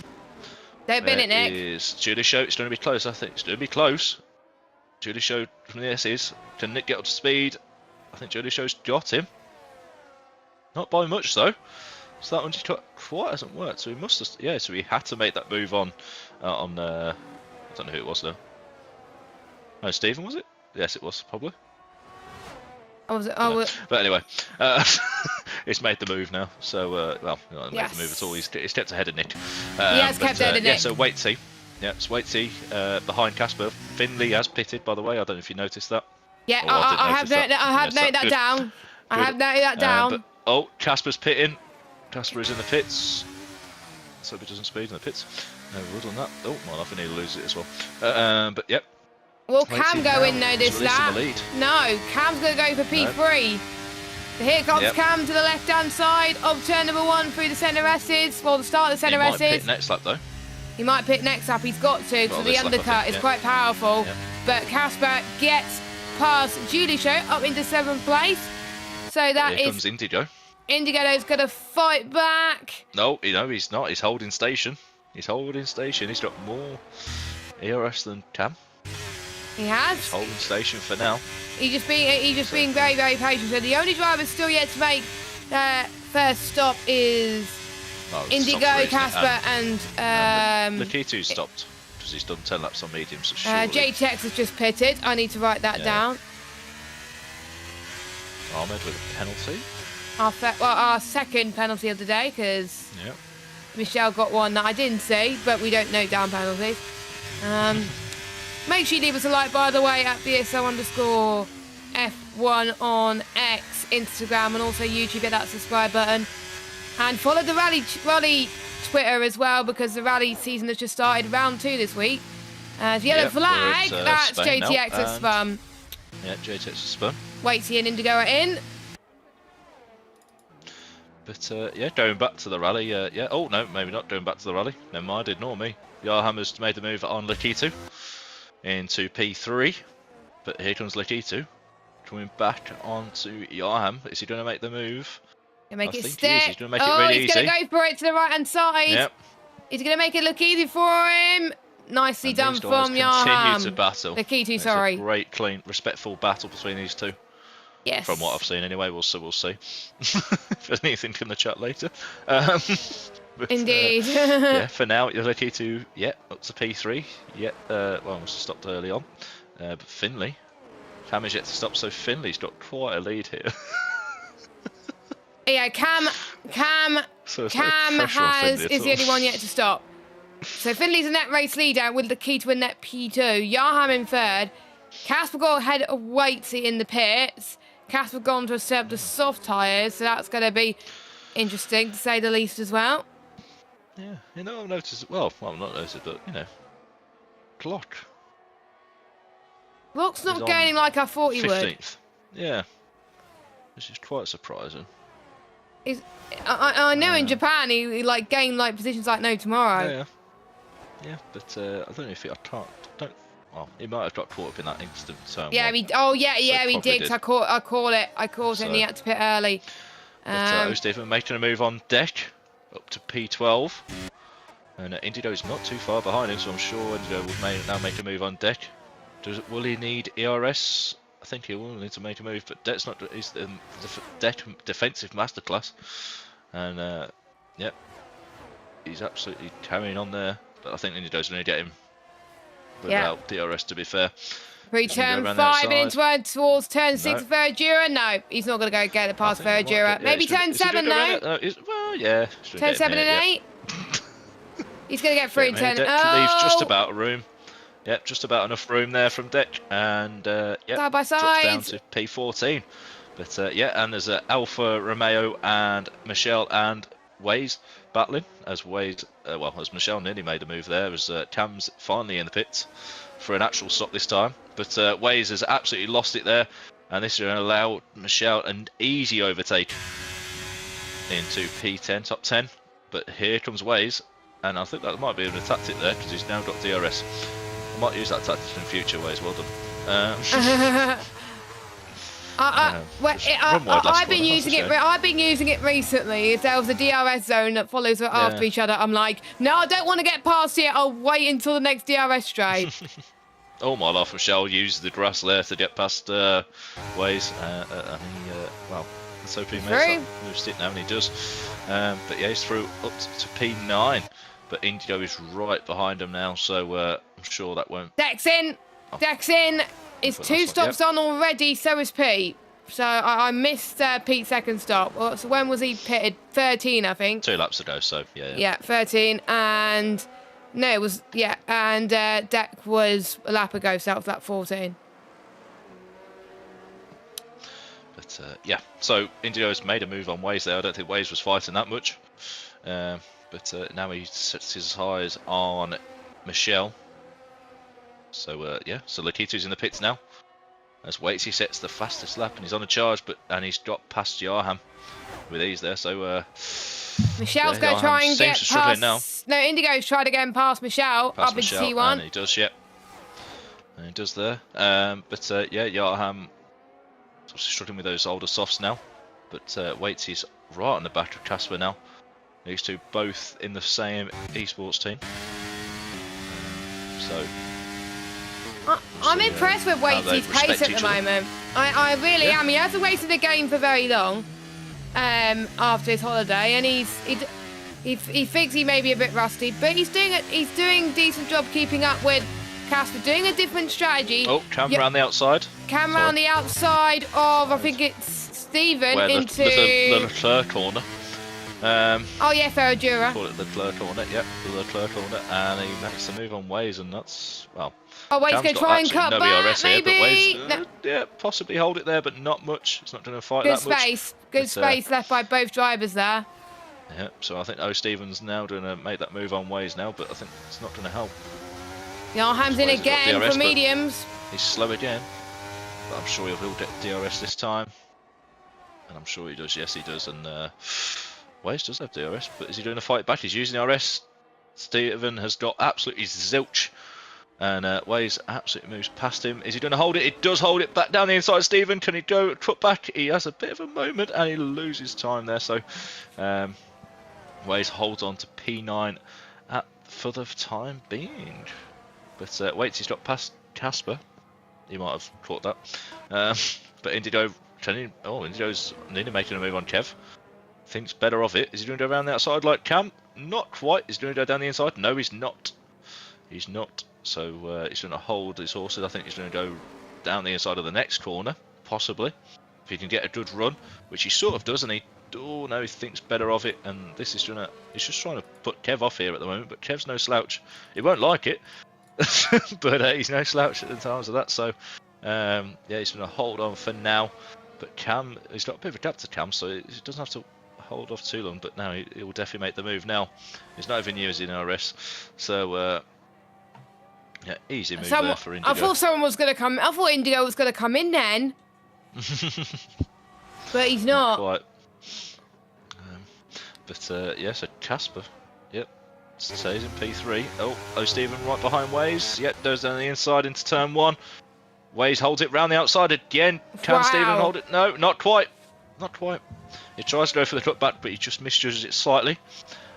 Don't bin it, Nick. Is Julie Show? It's going to be close. I think it's going to be close. Julie Show from the S's. Can Nick get up to speed? I think Julie Show's got him. Not by much though. So that one just quite hasn't worked. So he must have, yeah. So he had to make that move on. I don't know who it was though. No, Stephen was it? Yes, it was probably. But anyway, it's made the move now. So well, not made the move at all. He's kept ahead of Nick. He has kept ahead of Nick. Yeah. So Waitsy. Yeah, it's Waitsy behind Casper. Finley has pitted, by the way. I don't know if you noticed that. Yeah, I have noted that down. I have noted that down. Oh, Casper's pitting. Casper is in the pits. Let's hope he doesn't speed in the pits. No wood on that. Oh, well, I think he'll lose it as well. But yep. Will Cam go in though this lap? No, Cam's going to go for P3. So here comes Cam to the left-hand side of turn number 1 through the centre S's. Well, the start of the centre S's. He might pit next lap though. He might pit next lap. He's got to, because the undercut is quite powerful. Yeah. But Casper gets past Julie Show up into 7th place. So that here comes Indigo. Indigo's going to fight back. No, he's not. He's holding station. He's got more ERS than Cam. He has. He's holding station for now. He's just being very, very patient. So the only driver still yet to make their first stop is Indigo, Casper, and Lakitu's stopped because he's done 10 laps on mediums. So JTX has just pitted. I need to write that down. Ahmed with a penalty. Our second penalty of the day, because Michelle got one that I didn't see, but we don't note down penalties. Make sure you leave us a like, by the way, at VSL_F1 on X, Instagram, and also YouTube. Hit that subscribe button. And follow the rally Twitter as well, because the rally season has just started. Round 2 this week. Yellow flag, that's JTX at Spun. Yeah, JTX at Spun. Waitsy and Indigo are in. But yeah, going back to the rally. Yeah. Oh no, maybe not going back to the rally. Never mind, ignore me. Yarhammer's made the move on Lakitu into P3. But here comes Lakitu coming back onto Yarham. Is he going to make the move? Make it stick. He's going to make it really he's going to go for it to the right hand side. Yep. He's going to make it look easy for him. Nicely done from Yarham. Continue to battle. Lakitu, sorry. It's a great, clean, respectful battle between these two. Yes. From what I've seen anyway, we'll see. If there's anything in the chat later. But, indeed. yeah, for now, you're lucky to, up to P3. Well, I must have stopped early on. But Finley, Cam is yet to stop, so Finley's got quite a lead here. Yeah, Cam is the only one yet to stop. So Finley's a net race leader with the key to a net P2. Yarham in 3rd. Casper got ahead of Waitsy in the pits. Casper gone to serve the soft tyres, so that's going to be interesting to say the least as well. Yeah, I've noticed. Well, I've not noticed it, but Glock. Glock's not gaining like I thought he 15th. would. Yeah, which is quite surprising. I know in Japan he like gained like positions like no tomorrow. Yeah, but I don't know if he he might have got caught up in that instant turn. Yeah, he did. I caught it, and he had to pit early. Stephen making a move on deck up to P12, and Indigo's not too far behind him, so I'm sure Indigo will now make a move on deck. Will he need ERS? I think he will need to make a move, but Deck's not. He's the Deck defensive masterclass, and he's absolutely carrying on there. But I think Indigo's going to get him without DRS, to be fair. Return 5 into towards turn 6 of Verdura. No, he's not going to go get it past Verdura. Maybe turn 7 though. Well, yeah. Turn 7 and 8. He's going to get through in turn. Leaves just about room. Yep, just about enough room there from Deck, and side by side. Drops down to P14. But and there's Alfa Romeo and Michelle and Waze battling as Waze. As Michelle nearly made a move there, as Cam's finally in the pits for an actual stop this time. But Waze has absolutely lost it there, and this is going to allow Michelle an easy overtake into P10, top 10. But here comes Waze, and I think that might be a tactic there because he's now got DRS. I might use that tactic in future, Waze. Well done. I've been using it. I've been using it recently. If there was a DRS zone that follows after each other, I'm like, no, I don't want to get past it. I'll wait until the next DRS straight. All my life, Michelle used the grass there to get past Waze, and he, well, let's hope he moves it now, and he does. But yeah, he's through up to P9, but Indigo is right behind him now, so I'm sure that won't. Dex in. Is 2 stops on already, so is Pete. So I missed Pete's second stop. So when was he pitted? 13, I think. 2 laps ago, so yeah. Yeah, 13. And no, it was, and Deck was a lap ago, so that was lap 14. But yeah, so Indigo's made a move on Waze there. I don't think Waze was fighting that much. But now he sets his eyes on Michelle. So yeah, so Lakitu's in the pits now. As Waitsy sets the fastest lap and he's on a charge, and he's got past Yarham with ease there. So Michelle's going to try and get past. Now. No, Indigo's trying to get him past Michelle up into T1. And he does, and he does there. But yeah, Yarham struggling with those older softs now. But Waitsy's right on the back of Casper now. These two both in the same esports team. So. I'm impressed with Waitsy's pace at the moment. I really am. He hasn't waited the game for very long after his holiday, and he thinks he may be a bit rusty, but he's doing a decent job keeping up with Casper, doing a different strategy. Oh, Cam around the outside. Cam around the outside of, I think it's Stephen, into the Leclerc corner. Oh yeah, Ferradura. Call it the Leclerc corner. Yep, the Leclerc corner, and he makes the move on Waze, and that's well. Oh, Wade's going to try and cut back, maybe? Here, but Wade's, yeah, possibly hold it there, but not much. It's not going to fight that much. Good space left by both drivers there. Yeah, so I think Stevens now going to make that move on Waze now, but I think it's not going to help. Yarham's in again for mediums. He's slow again, but I'm sure he'll get DRS this time. And I'm sure he does, yes he does, and Waze does have DRS, but is he doing a fight back? He's using DRS. Stephen has got absolutely zilch. And Waze absolutely moves past him. Is he going to hold it? It does hold it back down the inside. Stephen, can he go cut back? He has a bit of a moment and he loses time there. So Waze holds on to P9 for the time being. But wait, he's got past Casper. He might have caught that. But Indigo, Indigo's nearly making a move on Kev. Thinks better of it. Is he going to go around the outside like Cam? Not quite. Is he going to go down the inside? No, he's not. He's not. So he's going to hold his horses. I think he's going to go down the inside of the next corner, possibly. If he can get a good run, which he sort of does, and he thinks better of it. And this is going to, he's just trying to put Kev off here at the moment, but Kev's no slouch. He won't like it, but he's no slouch at the times of that. So yeah, he's going to hold on for now. But Cam, he's got a bit of a gap to Cam, so he doesn't have to hold off too long. But now he will definitely make the move now. He's not even using RS, so. Yeah, easy move there for Indigo. I thought someone was going to come. I thought Indigo was going to come in then, but he's not. Quite. But yeah, so Casper, yep, stays in P3. Oh, Stephen right behind Waze. Yep, goes down the inside into turn 1. Waze holds it round the outside again. Can Stephen hold it? No, not quite. Not quite. He tries to go for the cutback, but he just misjudges it slightly.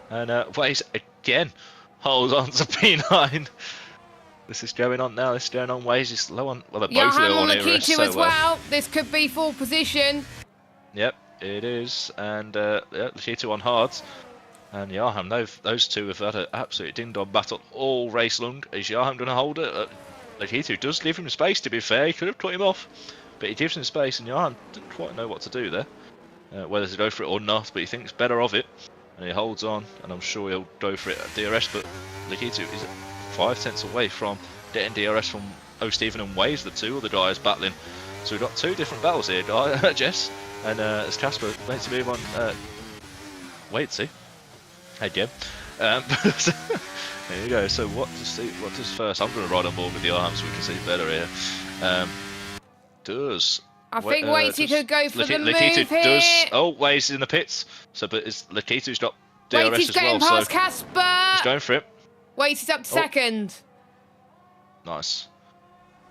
And Waze again holds on to P9. This is going on now. This is going on. Waze is low on. Well, they're both low on here. Lakitu as well. This could be full position. Yep, it is. And yeah, Lakitu on hards. And Yarham, those two have had an absolute ding-dong battle all race long. Is Yarham going to hold it? Lakitu does give him space, to be fair. He could have cut him off, but he gives him space, and Yarham didn't quite know what to do there. Whether to go for it or not, but he thinks better of it. And he holds on, and I'm sure he'll go for it at DRS, but Lakitu is 5 tenths away from getting DRS from Stephen and Waze, the two other guys battling. So we've got 2 different battles here, Jess. And as Casper makes a move on Waitsy. Hey, Jeb. There you go. So what does first? I'm going to ride on board with the arms so we can see better here. I think Waitsy could go for the move here. Oh, Waze in the pits. So, but Lakitu's got DRS as well. Waity's getting past Casper. He's going for it. Waity's up to second. Nice.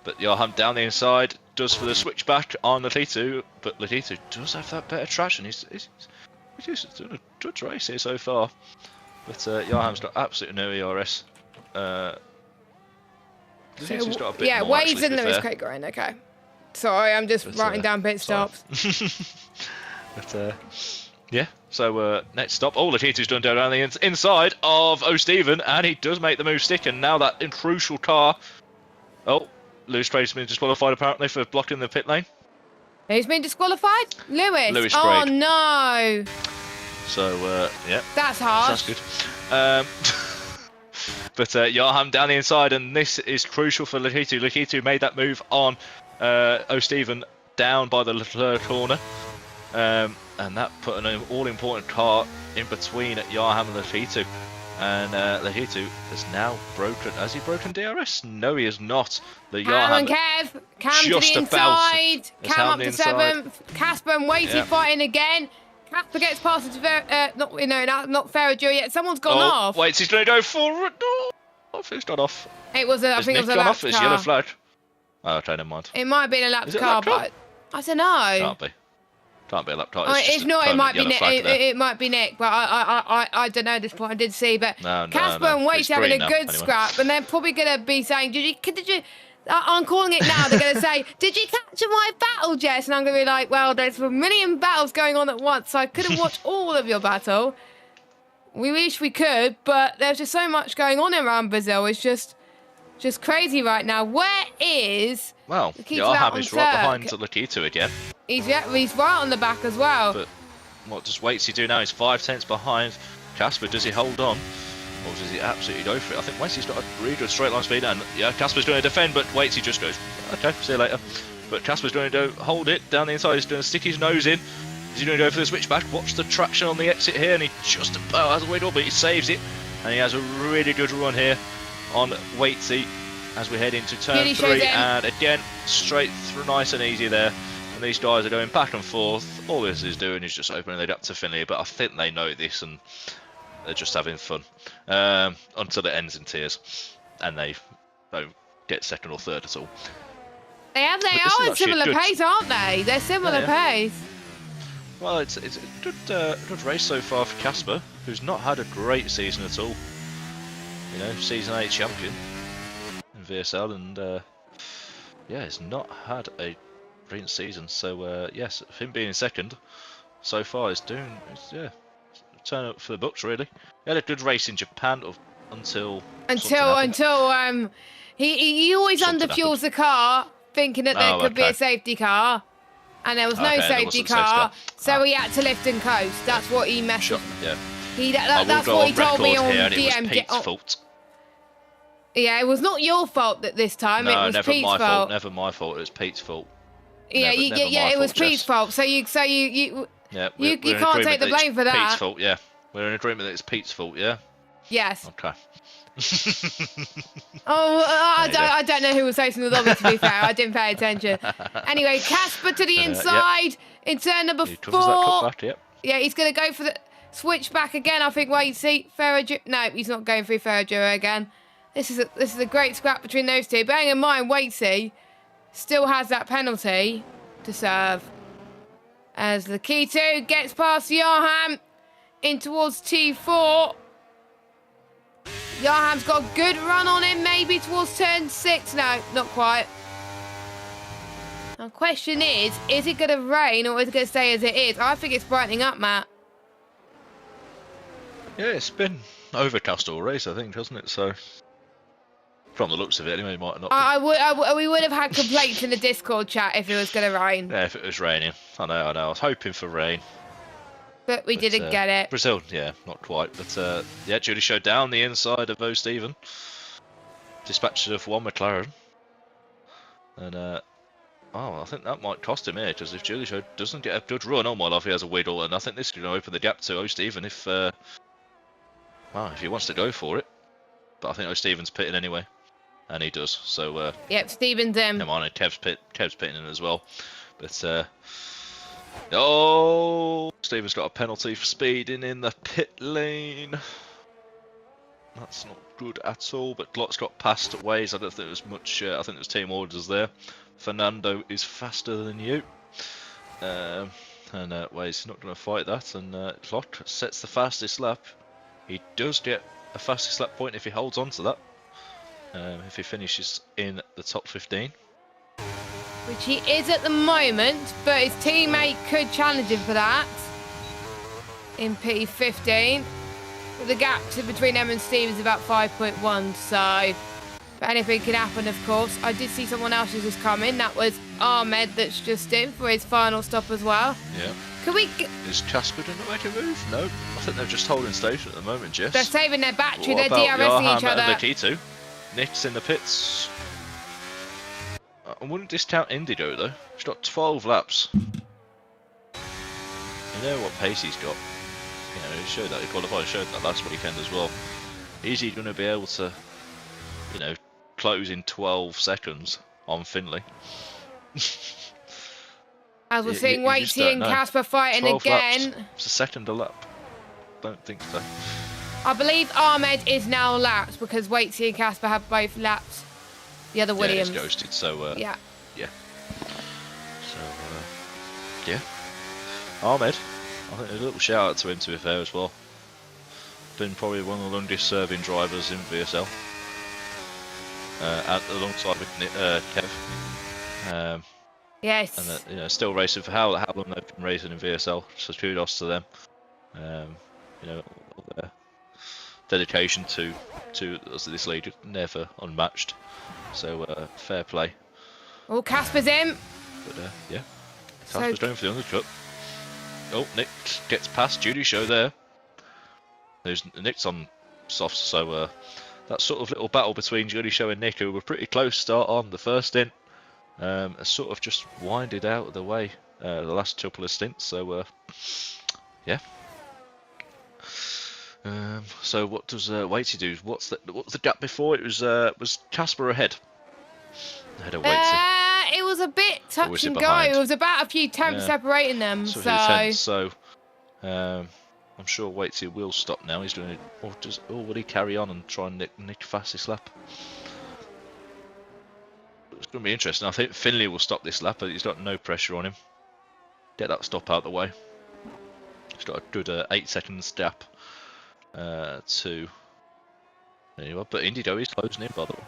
But Yarham down the inside. does for the switchback on Latitu, but Latitu does have that better traction. He's doing a good race here so far. But Johan's got absolutely no ERS. Latitu's got a bit more, Wade's in actually, Lewis Craig going, okay. Sorry, I'm just writing down pit stops. But yeah, so next stop. Oh, Latitu's done down around the inside of O'Stephen, and he does make the move stick, and now that crucial car. Oh, Lewis Craig's been disqualified apparently for blocking the pit lane. Who's been disqualified? Lewis. Lewis Oh Craig. no. So yeah. That's harsh. That's good. But Johan down the inside, and this is crucial for Latitu. Latitu made that move on O'Stephen down by the third corner. And that put an all-important car in between Johan and Latitu. And Latitu has now broken. Has he broken DRS? No, he has not. Cam and Kev. Cam to the inside. Cam up to 7th. Casper and Waity fighting again. Casper gets past it to not Ferrajo yet. Someone's gone off. Wait, he's going to go forward. No, who's gone off? I think it was a lapped car. It's yellow flag. Oh, okay, never mind. It might have been a lapped car, but I don't know. Can't be a lapped car. If not, it might be Nick. It might be Nick, but I don't know at this point. I did see, but Casper and Waite having a good scrap, and they're probably going to be saying, "Did you?" I'm calling it now. They're going to say, "Did you capture my battle, Jess?" And I'm going to be like, "Well, there's a million battles going on at once, so I couldn't watch all of your battle. We wish we could, but there's just so much going on around Brazil. It's just crazy right now. Where is? Well, Johan is right behind Lakitu again. He's right on the back as well. But what does Waitsy do now? He's 5 tenths behind Casper. Does he hold on? Or does he absolutely go for it? I think Waitsy's got a really good straight line speed, and yeah, Casper's doing a defend, but Waitsy just goes, okay, see you later. But Casper's going to hold it down the inside. He's going to stick his nose in. Is he going to go for the switchback? Watch the traction on the exit here, and he just about has a wiggle, but he saves it, and he has a really good run here on Waitsy as we head into turn 3, and again straight through, nice and easy there. And these guys are going back and forth. All this is doing is just opening it up to Finley, but I think they know this and they're just having fun until it ends in tears, and they don't get second or third at all. They are at similar pace, aren't they? They're similar pace. Well, it's a good race so far for Casper, who's not had a great season at all. You know, season 8 champion in VSL, and yeah, he's not had a brilliant season. So yes, him being in second so far is turn up for the books really. He had a good race in Japan until he always underfuels the car, thinking that there could be a safety car, and there was no safety car, so he had to lift and coast. That's what he messed up. Yeah. That's what he told me on DM. It was Pete's fault. Yeah, it was not your fault that this time. No, it was never Pete's my fault. Never my fault. It was Pete's fault. Yeah, it was Pete's fault. So you can't take the blame for that. Pete's fault. Yeah, we're in agreement that it's Pete's fault. Yeah. Yes. Okay. I don't know who was hosting the lobby, to be fair. I didn't pay attention. Anyway, Casper to the inside in turn number 4. Yeah, he's going to go for the switch back again. I think. Wait, see, Ferrajo. No, he's not going through Ferrajo again. This is a great scrap between those two. Bearing in mind, Waitsy still has that penalty to serve. As Lakitu gets past Johan in towards T4. Johan's got a good run on him, maybe towards turn 6. No, not quite. The question is it going to rain or is it going to stay as it is? I think it's brightening up, Matt. Yeah, it's been overcast all race, I think, hasn't it? So, from the looks of it, anyway, it might not. We would have had complaints in the Discord chat if it was going to rain. Yeah, if it was raining. I know. I was hoping for rain. But we didn't get it. Brazil, yeah, not quite. But yeah, Julie showed down the inside of O'Stephen. Dispatched of one McLaren. And, I think that might cost him here, because if Julie Show doesn't get a good run, oh my love, he has a wiggle, and I think this is going to open the gap to O'Stephen if he wants to go for it. But I think O'Stephen's pitting anyway. And he does, so... yep, Stephen's in. Come on, and Kev's pitting in as well. But, oh, Stephen's got a penalty for speeding in the pit lane. That's not good at all. But Glock's got past Waze. I don't think there was much. I think there was team orders there. Fernando is faster than you. And Waze is not going to fight that. And Glock sets the fastest lap. He does get a fastest lap point if he holds on to that. If he finishes in the top 15. Which he is at the moment, but his teammate could challenge him for that. In P15. The gap between him and Steve is about 5.1, so anything can happen, of course. I did see someone else who's just come in. That was Ahmed that's just in for his final stop as well. Yeah. Can we... Is Casper going to make a move? No. I think they're just holding station at the moment, Jess. They're saving their battery. What They're about DRSing each other. And Lakitu? Nick's in the pits. I wouldn't discount Indigo, though. He's got 12 laps. You know what pace he's got. You know, he showed that, he qualified, showed that last weekend as well. Is he going to be able to, you know, close in 12 seconds on Finley? As we're seeing Waitsy and Casper fighting again. Laps. It's a second a lap. Don't think so. I believe Ahmed is now lapped because Waitsy and Casper have both lapped the other Williams. Yeah, he's ghosted, so yeah. Yeah. So, yeah. Ahmed. I think a little shout out to him, to be fair, as well. Been probably one of the longest serving drivers in VSL. Alongside with Kev. Yes. And you know, still racing for how long they've been racing in VSL. So kudos to them. You know, their dedication to this league never unmatched. So fair play. Oh, Casper's in. But yeah, Casper's going for the undercut. Oh, Nick gets past Judy Show there. Nick's on softs, so that sort of little battle between Judy Show and Nick, who were pretty close start on the first stint, has sort of just winded out of the way the last couple of stints. So yeah. So what does Waitsy do? What's the gap before? It was Casper ahead of Waitsy. It was a bit touch and go. It was about a few tenths separating them. So I'm sure Waitsy will stop now. He's doing it, or will he carry on and try and nick fastest lap? It's going to be interesting. I think Finley will stop this lap, but he's got no pressure on him. Get that stop out the way. He's got a good 8-second gap to anyway, but Indigo is closing in, by the way.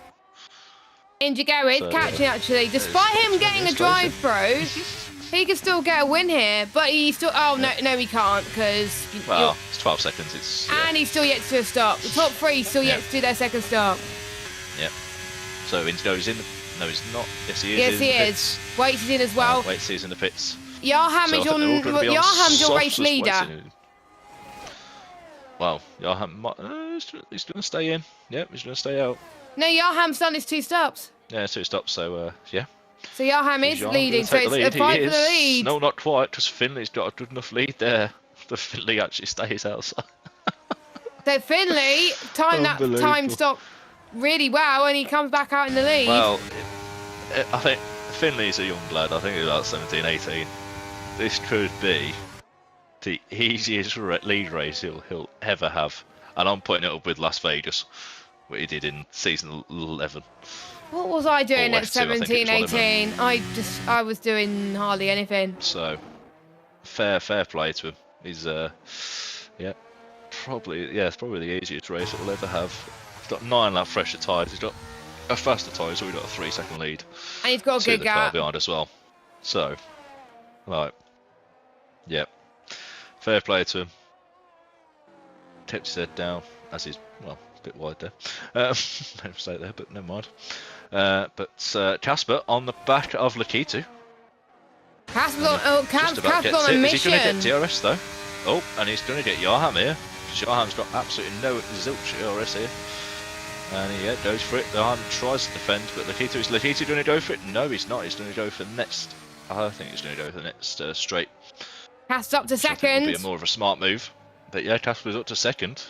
Indigo is catching actually, despite him getting a drive through. He can still get a win here, but he still. Oh no, he can't because. Well, it's 12 seconds. And he's still yet to do a stop. The top three still yet to do their second stop. Yeah. So Indigo's in. No, he's not. Yes, he is. Yes, he is. Waits in as well. Waits is in the pits. Yarham is Yarham's your race leader. Well, Yarham, he's going to stay in. Yeah, he's going to stay out. No, Yarham's done his 2 stops. Yeah, 2 stops. So yeah. So Yarham is leading, so it's a fight for the lead. No, not quite, because Finley's got a good enough lead there. The Finley actually stays outside. So Finley timed that time stop really well, and he comes back out in the lead. Well, I think Finley's a young lad. I think he's about 17, 18. This could be the easiest lead race he'll ever have. And I'm putting it up with Las Vegas, what he did in season 11. What was I doing at 17, 18? I was doing hardly anything. So, fair play to him. He's it's probably the easiest race he'll ever have. He's got 9 lap fresher tyres. He's got a faster tyre, so he's got a 3-second lead. And he's got a good gap behind as well. So, right, fair play to him. Tipped his head down as he's a bit wide there. No mistake there, but never mind. But Casper on the back of Lakitu. Casper's on a mission. Is he going to get DRS though? Oh, and he's going to get Yarham here. Yarham's got absolutely no zilch DRS here. And he goes for it. Yarham tries to defend, but is Lakitu going to go for it? No, he's not. He's going to go for the next. I think he's going to go for the next straight. Casper's up to second. Would be more of a smart move. But yeah, Casper's up to second.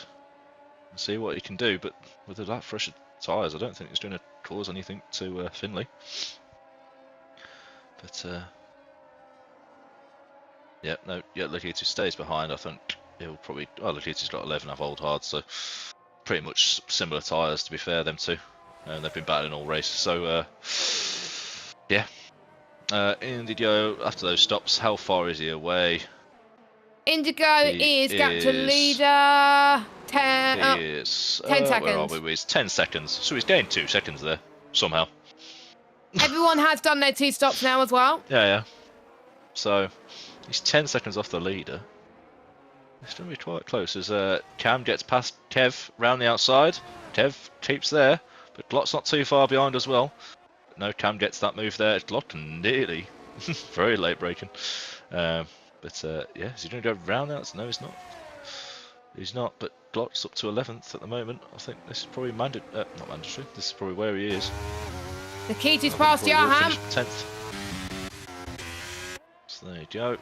See what he can do, but with the lap fresher tyres, I don't think it's going to cause anything to Finley. But Lakitu stays behind. I think he'll probably. Lakitu's got 11 old hard, so pretty much similar tyres, to be fair, them two. They've been battling all race. So, yeah. Indigo, after those stops, how far is he away? Indigo is gap to leader. 10 seconds. Where are we? He's 10 seconds. So he's gained 2 seconds there, somehow. Everyone has done their 2 stops now as well. Yeah. So he's 10 seconds off the leader. It's going to be quite close as Cam gets past Kev round the outside. Kev keeps there, but Glock's not too far behind as well. No, Cam gets that move there. Glock nearly. Very late braking. Yeah, is he going to go round that? No, he's not. He's not, but Glock's up to 11th at the moment. I think this is probably not mandatory. This is probably where he is. Nikita's past Johan. 10th. So there you go.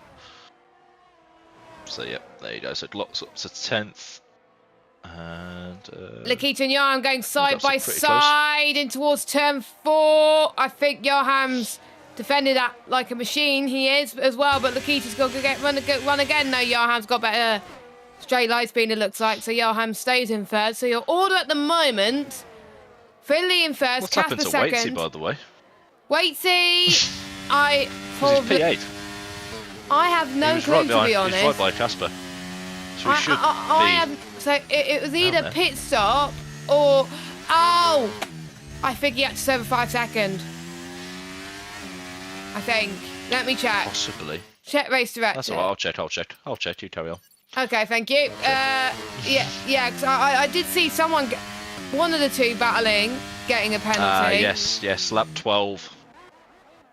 So yeah, there you go. So Glock's up to 10th. And Nikita and Johan going side by side in towards turn 4. I think Johan's defended that like a machine. He is as well, but Nikita's got to run again. No, Johan's got better straight line speed, it looks like. So Johan stays in third. So your order at the moment: Finley in first, what's Casper happened to second. Waitsy, by the way? Waitsy, He's P8. I have no clue, to be honest. He's right by Casper. So he should So it was either pit stop or... Oh! I think he had to serve a 5 second. I think. Let me check. Possibly. Check race director. That's alright, I'll check. You carry on. Okay, thank you. Yeah, because I did see someone, one of the two battling, getting a penalty. Yes, lap 12.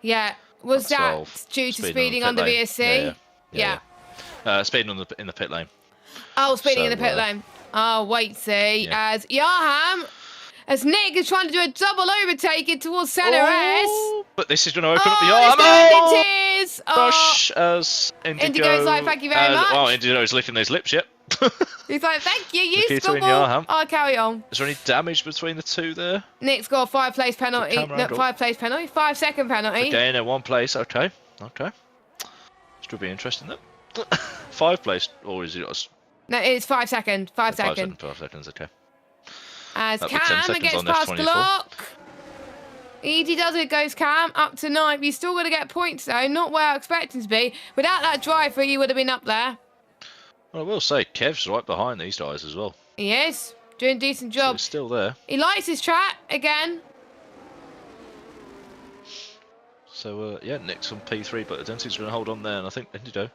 Yeah. Was lap that 12. due to speeding under VSC? Yeah. Speeding in the pit lane. Oh, speeding in the pit lane. Oh, Waitsy. As Johan, as Nick is trying to do a double overtaking towards Centre S. But this is going to open up the arm. It is. Rush as Indigo's like, thank you very much. Well, Indigo's licking those lips, yep. He's like, thank you, you Nikita and score. Johan. I'll carry on. Is there any damage between the two there? Nick's got a 5-place penalty. No, 5-place penalty. 5-second penalty. Okay, in 1 place. Okay. Still be interesting though. 5 place, or is it? No, it's 5 second. 5 second. second. 5 seconds. Okay. As Cam gets past Glock. Easy does it, goes Cam, up to 9th. You're still going to get points though, not where I expect him to be. Without that driver, you would have been up there. Well, I will say, Kev's right behind these guys as well. He is, doing a decent job. So he's still there. He likes his track again. So, yeah, Nick's on P3, but I don't think he's going to hold on there, and I think Indigo.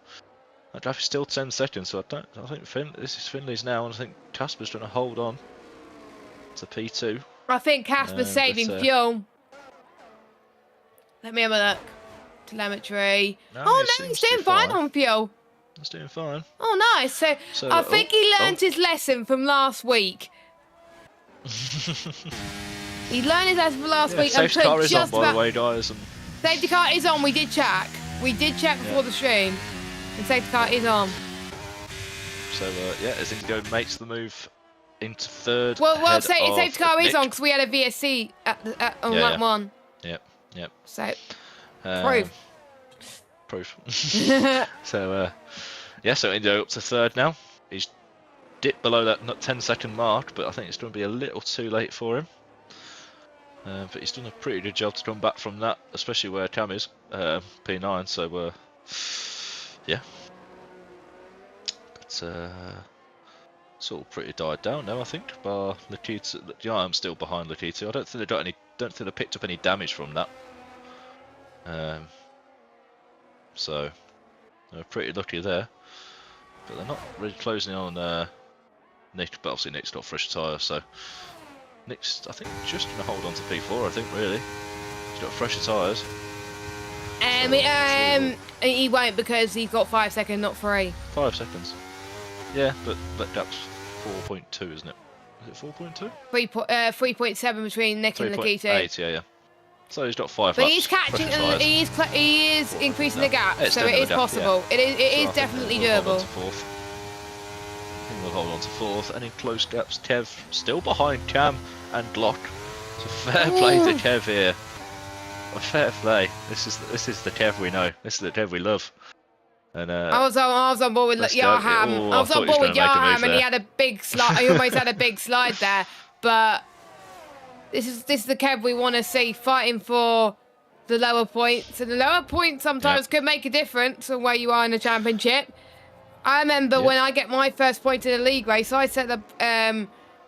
That drive is still 10 seconds, so I think this is Finley's now, and I think Casper's going to hold on to P2. I think Casper's saving fuel. Let me have a look. Telemetry. No, he's doing fine on fuel. He's doing fine. Oh, nice. So I think he learned his lesson from last week. He learned his lesson from last week. Safety car is on, by the way, guys. Safety car is on. We did check. Before the stream. And safety car is on. So, as Indigo makes the move into third. Well, safety car is on because we had a VSC on lap 1. Yep. So, proof. So, so Indigo up to third now. He's dipped below that 10-second mark, but I think it's going to be a little too late for him. But he's done a pretty good job to come back from that, especially where Cam is, P9. So, yeah. But it's all pretty died down now, I think. Bar Nikita, I'm still behind Nikita. I don't think they picked up any damage from that. So they're pretty lucky there, but they're not really closing on Nick. But obviously Nick's got fresh tyres, so Nick's I think just going to hold on to P4. I think really he's got fresher tyres. He won't because he's got 5 seconds, not 3. 5 seconds. Yeah, but that's 4.2, isn't it? Is it 4.2? 3.7 between Nick and Nikita. 3.8, yeah. So he's got 5 laps. But he's catching, and he is increasing the gap, so it is possible. Yeah. It is definitely doable. We'll hold on to fourth. Any close gaps? Kev still behind Cam and Glock. So fair play to Kev here. Fair play. This is the Kev we know. This is the Kev we love. And I was on board with Yarham. I was on board with Yarham, and he had a big slide. He almost had a big slide there. But this is the Kev we want to see fighting for the lower points, and the lower points sometimes could make a difference on where you are in the championship. I remember when I get my first point in a league race, I set the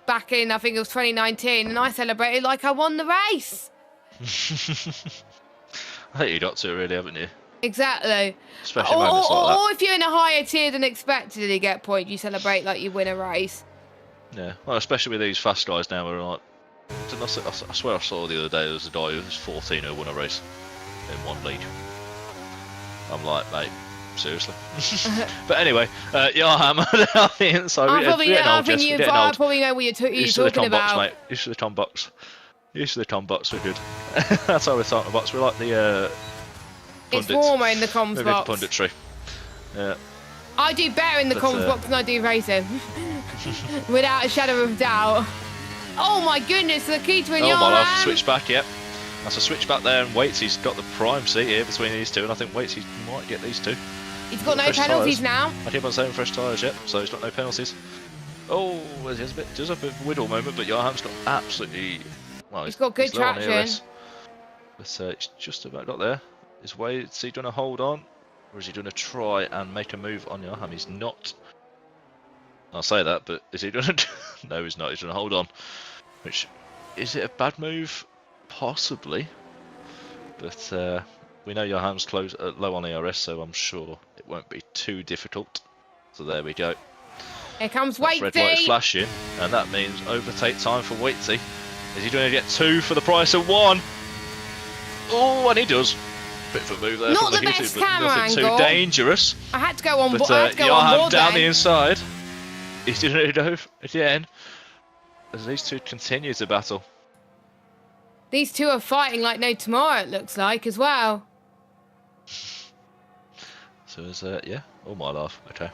back in, I think it was 2019, and I celebrated like I won the race. I think you got to really, haven't you? Exactly. Especially moments like that. Or if you're in a higher tier than expected and you get points, you celebrate like you win a race. Yeah, well, especially with these fast guys now, where like, I swear I saw the other day there was a guy who was 14 who won a race in one league. I'm like, mate, seriously. But anyway, Yarham down the inside. I probably know what you're talking about. Box, mate. Used to the Tom box. Used to the Tom box. We're good. That's how we start the box. We like the. It's warmer in the comms box. Punditry. Yeah. I do better in the comms box than I do racing, without a shadow of doubt. Oh my goodness, the key to your my love, switch back, yep. That's a switch back there, and Waitsy's got the prime seat here between these two, and I think Waitsy might get these two. He's got no penalties now. I keep on saying fresh tyres, yep, so he's got no penalties. Oh, there's a bit of a whittle moment, but Yarham's got absolutely... Well, he's got good traction. But it's just about got there. Is Waitsy going to hold on, or is he going to try and make a move on Yarham? He's not. I'll say that, but is he going to... No, he's not. He's going to hold on. Which, is it a bad move? Possibly. But we know Yarham's low on ERS, so I'm sure it won't be too difficult. So there we go. Here comes Waitsy. Red light flashing, and that means overtake time for Waitsy. Is he going to get 2 for the price of 1? Oh, and he does. Bit of a move there. Not the best camera angle. Too dangerous. I had to go on board. Yarham down the inside. He's doing it over again. As these two continue to battle. These two are fighting like no tomorrow, it looks like, as well. So there's, all my life, okay.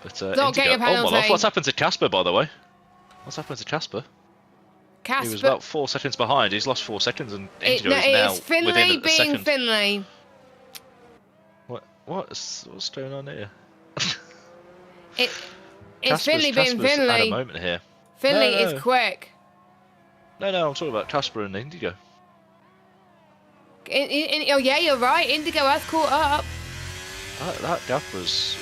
But, Not getting a penalty. Oh my life, what's happened to Casper, by the way? What's happened to Casper? He was about 4 seconds behind. He's lost 4 seconds, and Indigo is now Finley within a second. Finley. What's going on here? It's Finley being Finley. Had a moment here. Finley is quick. No, I'm talking about Casper and Indigo. Oh yeah, you're right. Indigo has caught up. That gap was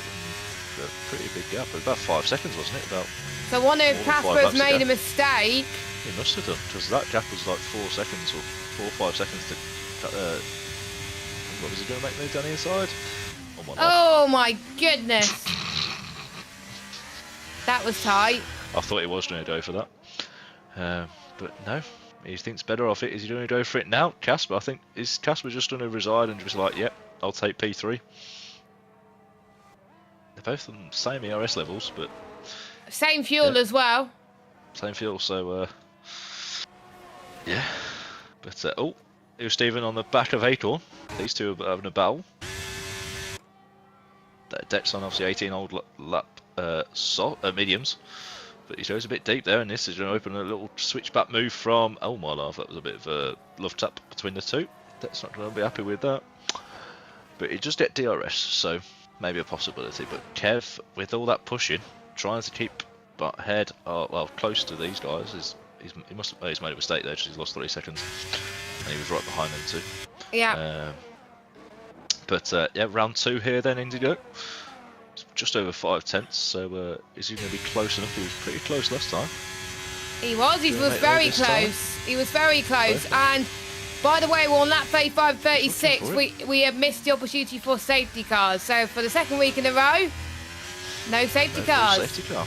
a pretty big gap. It was about 5 seconds, wasn't it? So I wonder if Casper's made a mistake. He must have done, because that gap was like 4 seconds or 4 or 5 seconds to. What was he going to make move down the inside? Oh my goodness. That was tight. I thought he was going to go for that. But no, he thinks better of it. Is he going to go for it now? Casper, I think, is Casper just going to reside and just like, yep, I'll take P3. They're both on the same ERS levels, but... Same fuel as well. Same fuel, so, yeah. But, oh, here's Stephen on the back of Acorn. These two are having a battle. That deck's on, obviously, 18 old lap mediums. But he goes a bit deep there, and this is going to open a little switchback move from... Oh my love, that was a bit of a love tap between the two. That's not going to be happy with that. But he just get DRS, so maybe a possibility. But Kev, with all that pushing, trying to keep head, well, close to these guys, he's made a mistake there, because he's lost 3 seconds. And he was right behind them too. Yeah. Yeah, round 2 here then, Indigo. Just over 5 tenths, so is he going to be close enough? He was pretty close last time. He was very close. He was very close. And by the way, we're on lap 35-36. We have missed the opportunity for safety cars. So for the second week in a row, no safety cars. Safety car.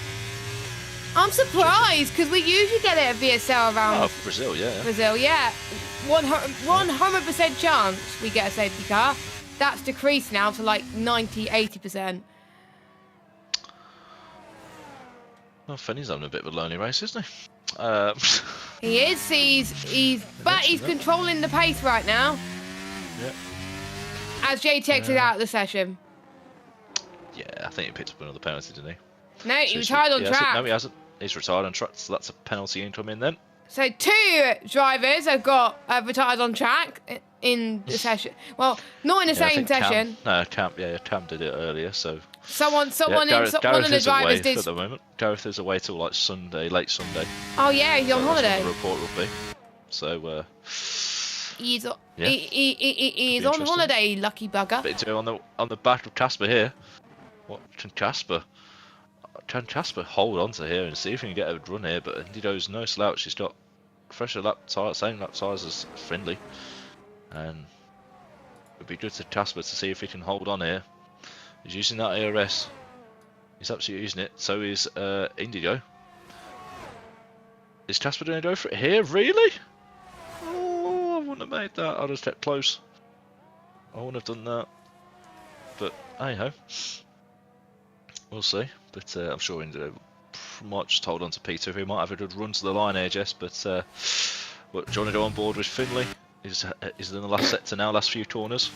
I'm surprised, because we usually get it at VSL around... Oh, Brazil, yeah. Brazil, yeah. 100% chance we get a safety car. That's decreased now to like 90-80%. Well, Finney's having a bit of a lonely race, isn't he? He is. He's controlling the pace right now. Yeah. As Jay exited out of the session. Yeah, I think he picked up another penalty, didn't he? No, he retired on track. No, he hasn't. He's retired on track, so that's a penalty incoming then. So 2 drivers have got retired on track in the session. Well, not in the same session. Cam did it earlier. So one of the drivers away did. At the moment, Gareth is away till like Sunday, late Sunday. Oh yeah, he's on holiday. That's what the report will be. So he's on holiday, lucky bugger. Bit to do on the back of Casper here. What can Casper? Can Casper hold on to here and see if he can get a run here? But Indigo's no slouch. He's got fresher same lap tyres as Friendly, and it'd be good to Casper to see if he can hold on here. He's using that ARS. He's absolutely using it. So is Indigo. Is Casper going to go for it here? Really? Oh, I wouldn't have made that. I'd have kept close. I wouldn't have done that. But hey ho. We'll see. But I'm sure Indigo might just hold on to P2. He might have a good run to the line here, Jess. But do you want to go on board with Finley? Is in the last sector now, last few corners.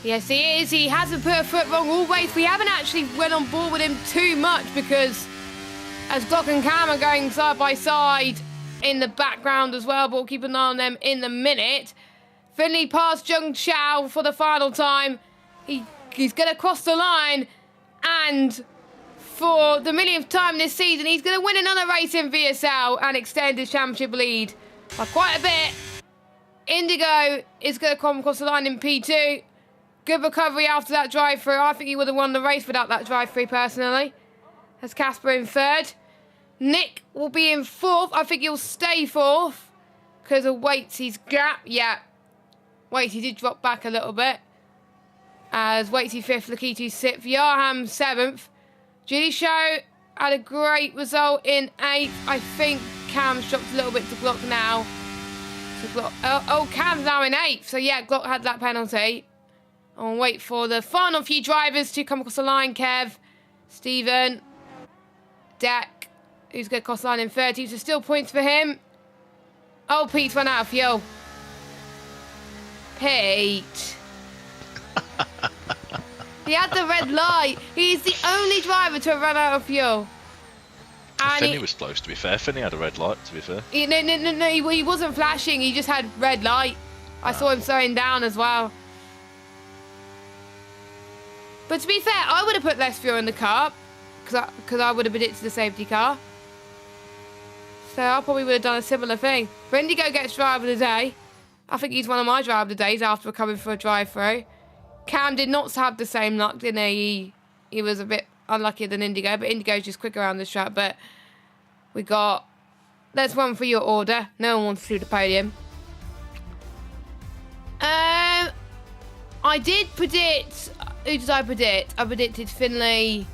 Yes, he is. He hasn't put a foot wrong always. We haven't actually went on board with him too much because as Glock and Cam are going side by side in the background as well, but we'll keep an eye on them in a minute. Finley passed Jung Chao for the final time. He's going to cross the line, and for the millionth time this season, he's going to win another race in VSL and extend his championship lead by quite a bit. Indigo is going to come across the line in P2. Good recovery after that drive-through. I think he would have won the race without that drive-through, personally. That's Casper in 3rd. Nick will be in 4th. I think he'll stay 4th because of Waitsy's gap. Yeah, Waitsy did drop back a little bit. As Waitsy 5th, Lakitu 6th, Yarham 7th. Judy Show had a great result in 8th. I think Cam's dropped a little bit to Glock now. So Glock, Cam's now in 8th. So yeah, Glock had that penalty. I'll wait for the final few drivers to come across the line. Kev, Stephen, Deck, who's going to cross the line in 30. So still points for him. Oh, Pete's run out of fuel. Pete. He had the red light. He's the only driver to have run out of fuel. And Finney was close, to be fair. Finney had a red light, to be fair. No, he wasn't flashing. He just had red light. I saw him slowing down as well. But to be fair, I would have put less fuel in the car because I would have predicted the safety car. So I probably would have done a similar thing. If Indigo gets driver of the day, I think he's one of my driver of the days after coming for a drive-through. Cam did not have the same luck, didn't he? He was a bit unluckier than Indigo, but Indigo's just quicker around this track. But we got... Let's run for your order. No one wants to do the podium. I did predict... Who did I predict? I predicted Finley...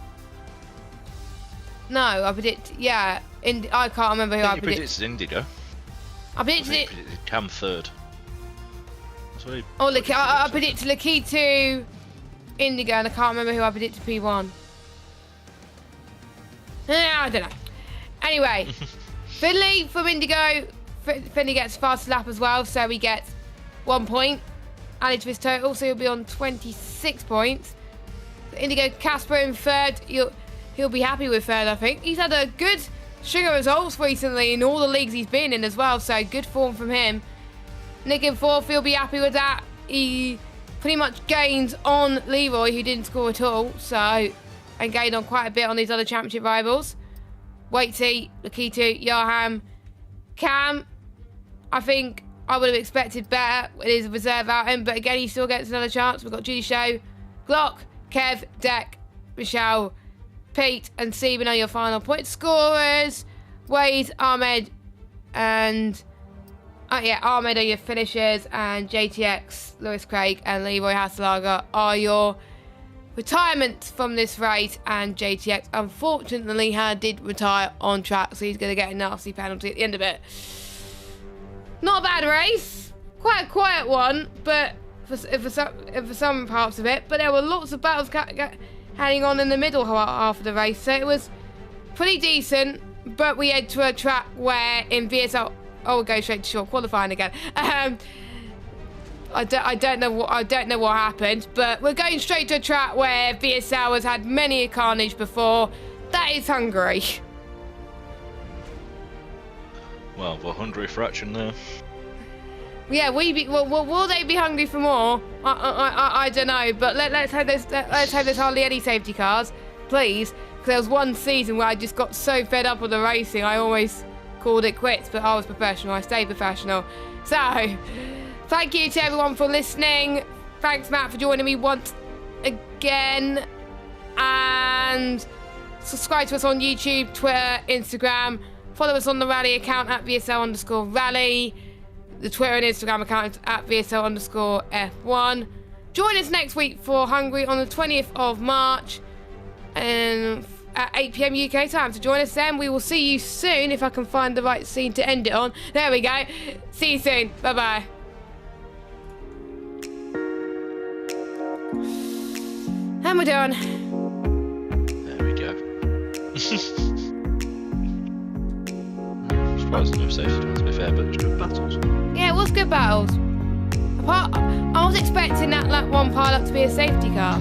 No, I predicted... Yeah, I can't remember who I predicted. Indigo. I predicted it... Cam 3rd. I predicted Lakitu, Indigo, and I can't remember who I predicted P1. I don't know. Anyway, Finley from Indigo. Finley gets fast lap as well, so he gets 1 point added to his total, so he'll be on 26 points. Indigo Casper in 3rd. He'll be happy with 3rd, I think. He's had a good string of results recently in all the leagues he's been in as well, so good form from him. Nick in 4th, he'll be happy with that. He pretty much gained on Leroy, who didn't score at all, and gained on quite a bit on these other championship rivals. Waitsy, Lakitu, Yarham, Cam. I think I would have expected better with his reserve outing, but again, he still gets another chance. We've got Judy Show, Glock, Kev, Deck, Michelle, Pete, and Stephen are your final point scorers. Wade, Ahmed, and... Ahmed are your finishers, and JTX, Lewis Craig, and Leroy Hasselager are your retirements from this race. And JTX, unfortunately, did retire on track, so he's going to get a nasty penalty at the end of it. Not a bad race. Quite a quiet one, but for some parts of it. But there were lots of battles hanging on in the middle half of the race, so it was pretty decent. But we head to a track where in VSL... Oh, we'll go straight to short qualifying again. I don't know what happened, but we're going straight to a track where VSL has had many a carnage before. That is Hungary. Well, we're hungry for action now. Yeah, will they be hungry for more? I don't know, but let's hope there's hardly any safety cars, please. Because there was one season where I just got so fed up with the racing, I always called it quits. But I was professional. I stayed professional. So, thank you to everyone for listening. Thanks, Matt, for joining me once again. And subscribe to us on YouTube, Twitter, Instagram. Follow us on the Rally account at VSL_Rally. The Twitter and Instagram account is at VSL_F1. Join us next week for Hungary on the 20th of March and at 8 PM UK time. So join us then. We will see you soon if I can find the right scene to end it on. There we go. See you soon. Bye-bye. And we're done. There we go. Surprised no safety ones, to be fair, but it was good battles. Yeah, it was good battles. I was expecting that one pile up to be a safety car.